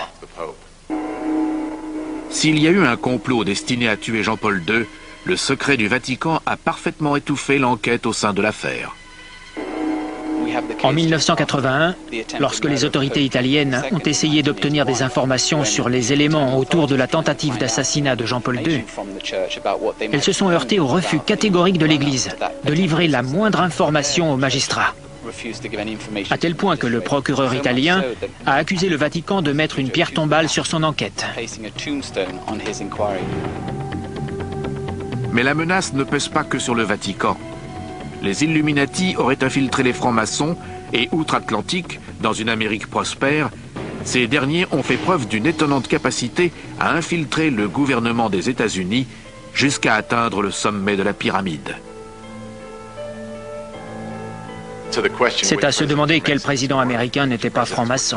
S'il y a eu un complot destiné à tuer Jean-Paul II, le secret du Vatican a parfaitement étouffé l'enquête au sein de l'affaire. En 1981, lorsque les autorités italiennes ont essayé d'obtenir des informations sur les éléments autour de la tentative d'assassinat de Jean-Paul II, elles se sont heurtées au refus catégorique de l'Église de livrer la moindre information aux magistrats. À tel point que le procureur italien a accusé le Vatican de mettre une pierre tombale sur son enquête. Mais la menace ne pèse pas que sur le Vatican. Les Illuminati auraient infiltré les francs-maçons et, outre-Atlantique, dans une Amérique prospère, ces derniers ont fait preuve d'une étonnante capacité à infiltrer le gouvernement des États-Unis jusqu'à atteindre le sommet de la pyramide. C'est à se demander quel président américain n'était pas franc-maçon.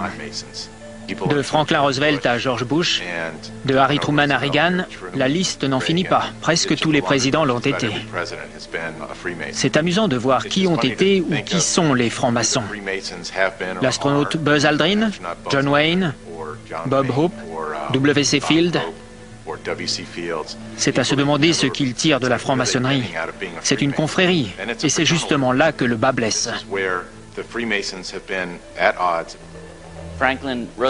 De Franklin Roosevelt à George Bush, de Harry Truman à Reagan, la liste n'en finit pas. Presque tous les présidents l'ont été. C'est amusant de voir qui ont été ou qui sont les francs-maçons. L'astronaute Buzz Aldrin, John Wayne, Bob Hope, W.C. Field. C'est à se demander ce qu'ils tirent de la franc-maçonnerie. C'est une confrérie, et c'est justement là que le bas blesse.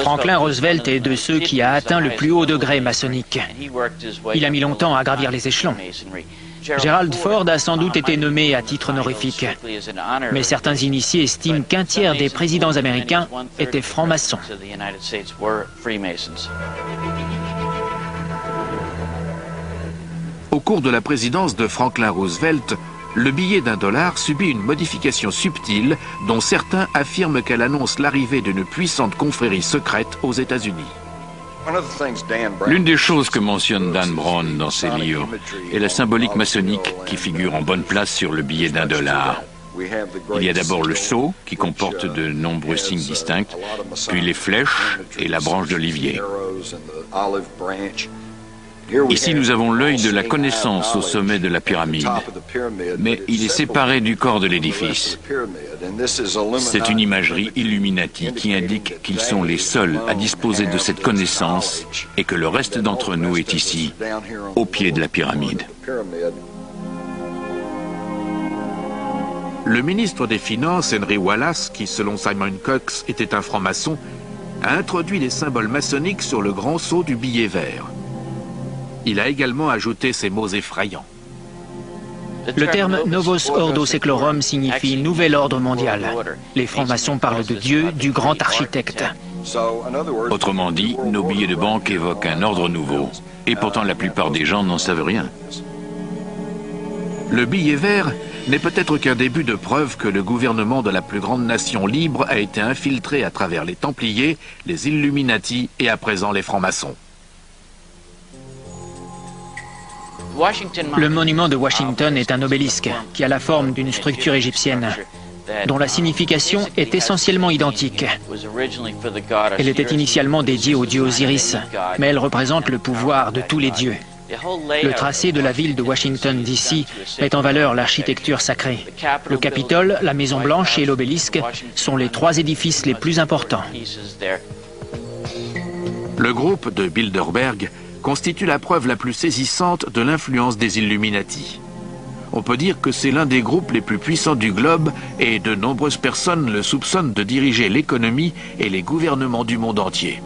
Franklin Roosevelt est de ceux qui a atteint le plus haut degré maçonnique. Il a mis longtemps à gravir les échelons. Gerald Ford a sans doute été nommé à titre honorifique, mais certains initiés estiment qu'un tiers des présidents américains étaient francs-maçons. Au cours de la présidence de Franklin Roosevelt, le billet $1 subit une modification subtile dont certains affirment qu'elle annonce l'arrivée d'une puissante confrérie secrète aux États-Unis. L'une des choses que mentionne Dan Brown dans ses livres est la symbolique maçonnique qui figure en bonne place sur le billet $1. Il y a d'abord le sceau, qui comporte de nombreux signes distincts, puis les flèches et la branche d'olivier. Ici, nous avons l'œil de la connaissance au sommet de la pyramide, mais il est séparé du corps de l'édifice. C'est une imagerie Illuminati qui indique qu'ils sont les seuls à disposer de cette connaissance et que le reste d'entre nous est ici, au pied de la pyramide. Le ministre des Finances, Henry Wallace, qui selon Simon Cox était un franc-maçon, a introduit les symboles maçonniques sur le grand sceau du billet vert. Il a également ajouté ces mots effrayants. Le terme Novos Ordo Seclorum signifie Nouvel Ordre Mondial. Les francs-maçons parlent de Dieu, du grand architecte. Autrement dit, nos billets de banque évoquent un ordre nouveau, et pourtant la plupart des gens n'en savent rien. Le billet vert n'est peut-être qu'un début de preuve que le gouvernement de la plus grande nation libre a été infiltré à travers les Templiers, les Illuminati et à présent les francs-maçons. Le monument de Washington est un obélisque qui a la forme d'une structure égyptienne, dont la signification est essentiellement identique. Elle était initialement dédiée au dieu Osiris, mais elle représente le pouvoir de tous les dieux. Le tracé de la ville de Washington, D.C. met en valeur l'architecture sacrée. Le Capitole, la Maison Blanche et l'obélisque sont les trois édifices les plus importants. Le groupe de Bilderberg constitue la preuve la plus saisissante de l'influence des Illuminati. On peut dire que c'est l'un des groupes les plus puissants du globe et de nombreuses personnes le soupçonnent de diriger l'économie et les gouvernements du monde entier.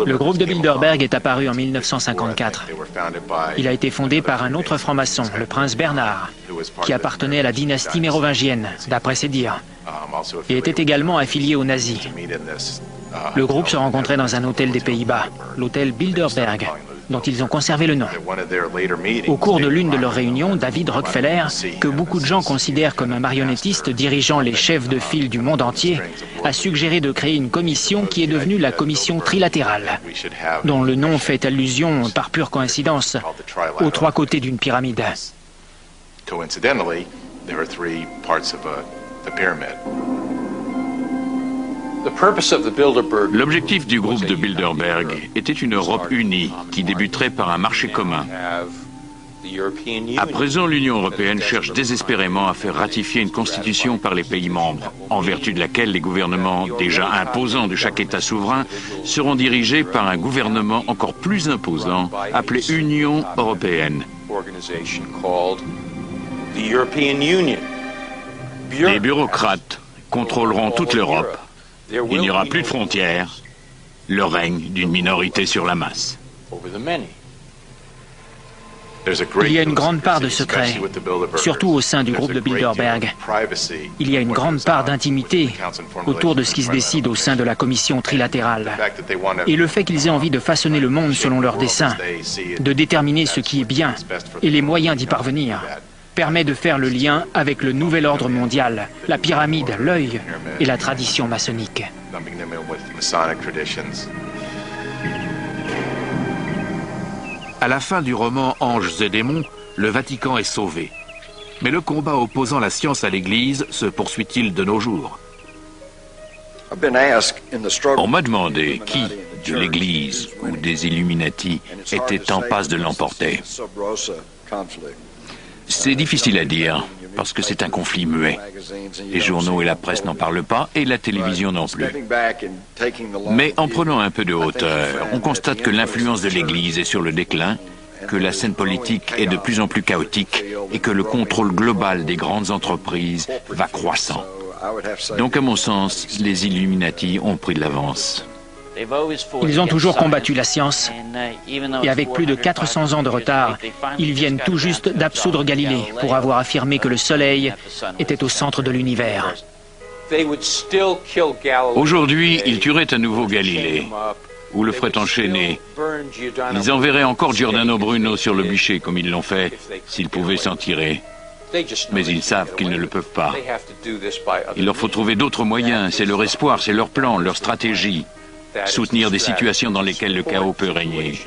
Le groupe de Bilderberg est apparu en 1954. Il a été fondé par un autre franc-maçon, le prince Bernard, qui appartenait à la dynastie mérovingienne, d'après ses dires, et était également affilié aux nazis. Le groupe se rencontrait dans un hôtel des Pays-Bas, l'hôtel Bilderberg, dont ils ont conservé le nom. Au cours de l'une de leurs réunions, David Rockefeller, que beaucoup de gens considèrent comme un marionnettiste dirigeant les chefs de file du monde entier, a suggéré de créer une commission qui est devenue la commission trilatérale, dont le nom fait allusion, par pure coïncidence, aux trois côtés d'une pyramide. L'objectif du groupe de Bilderberg était une Europe unie qui débuterait par un marché commun. À présent, l'Union européenne cherche désespérément à faire ratifier une constitution par les pays membres, en vertu de laquelle les gouvernements déjà imposants de chaque État souverain seront dirigés par un gouvernement encore plus imposant, appelé Union européenne. Les bureaucrates contrôleront toute l'Europe. Il n'y aura plus de frontières, le règne d'une minorité sur la masse. Il y a une grande part de secret, surtout au sein du groupe de Bilderberg. Il y a une grande part d'intimité autour de ce qui se décide au sein de la commission trilatérale. Et le fait qu'ils aient envie de façonner le monde selon leurs desseins, de déterminer ce qui est bien et les moyens d'y parvenir, permet de faire le lien avec le nouvel ordre mondial, la pyramide, l'œil et la tradition maçonnique. À la fin du roman Anges et démons, le Vatican est sauvé. Mais le combat opposant la science à l'Église se poursuit-il de nos jours? On m'a demandé qui, de l'Église ou des Illuminati, était en passe de l'emporter. C'est difficile à dire, parce que c'est un conflit muet. Les journaux et la presse n'en parlent pas, et la télévision non plus. Mais en prenant un peu de hauteur, on constate que l'influence de l'Église est sur le déclin, que la scène politique est de plus en plus chaotique, et que le contrôle global des grandes entreprises va croissant. Donc à mon sens, les Illuminati ont pris de l'avance. Ils ont toujours combattu la science, et avec plus de 400 ans de retard, ils viennent tout juste d'absoudre Galilée pour avoir affirmé que le Soleil était au centre de l'univers. Aujourd'hui, ils tueraient à nouveau Galilée, ou le feraient enchaîner. Ils enverraient encore Giordano Bruno sur le bûcher, comme ils l'ont fait, s'ils pouvaient s'en tirer. Mais ils savent qu'ils ne le peuvent pas. Il leur faut trouver d'autres moyens, c'est leur espoir, c'est leur plan, leur stratégie. Soutenir des situations dans lesquelles le chaos peut régner.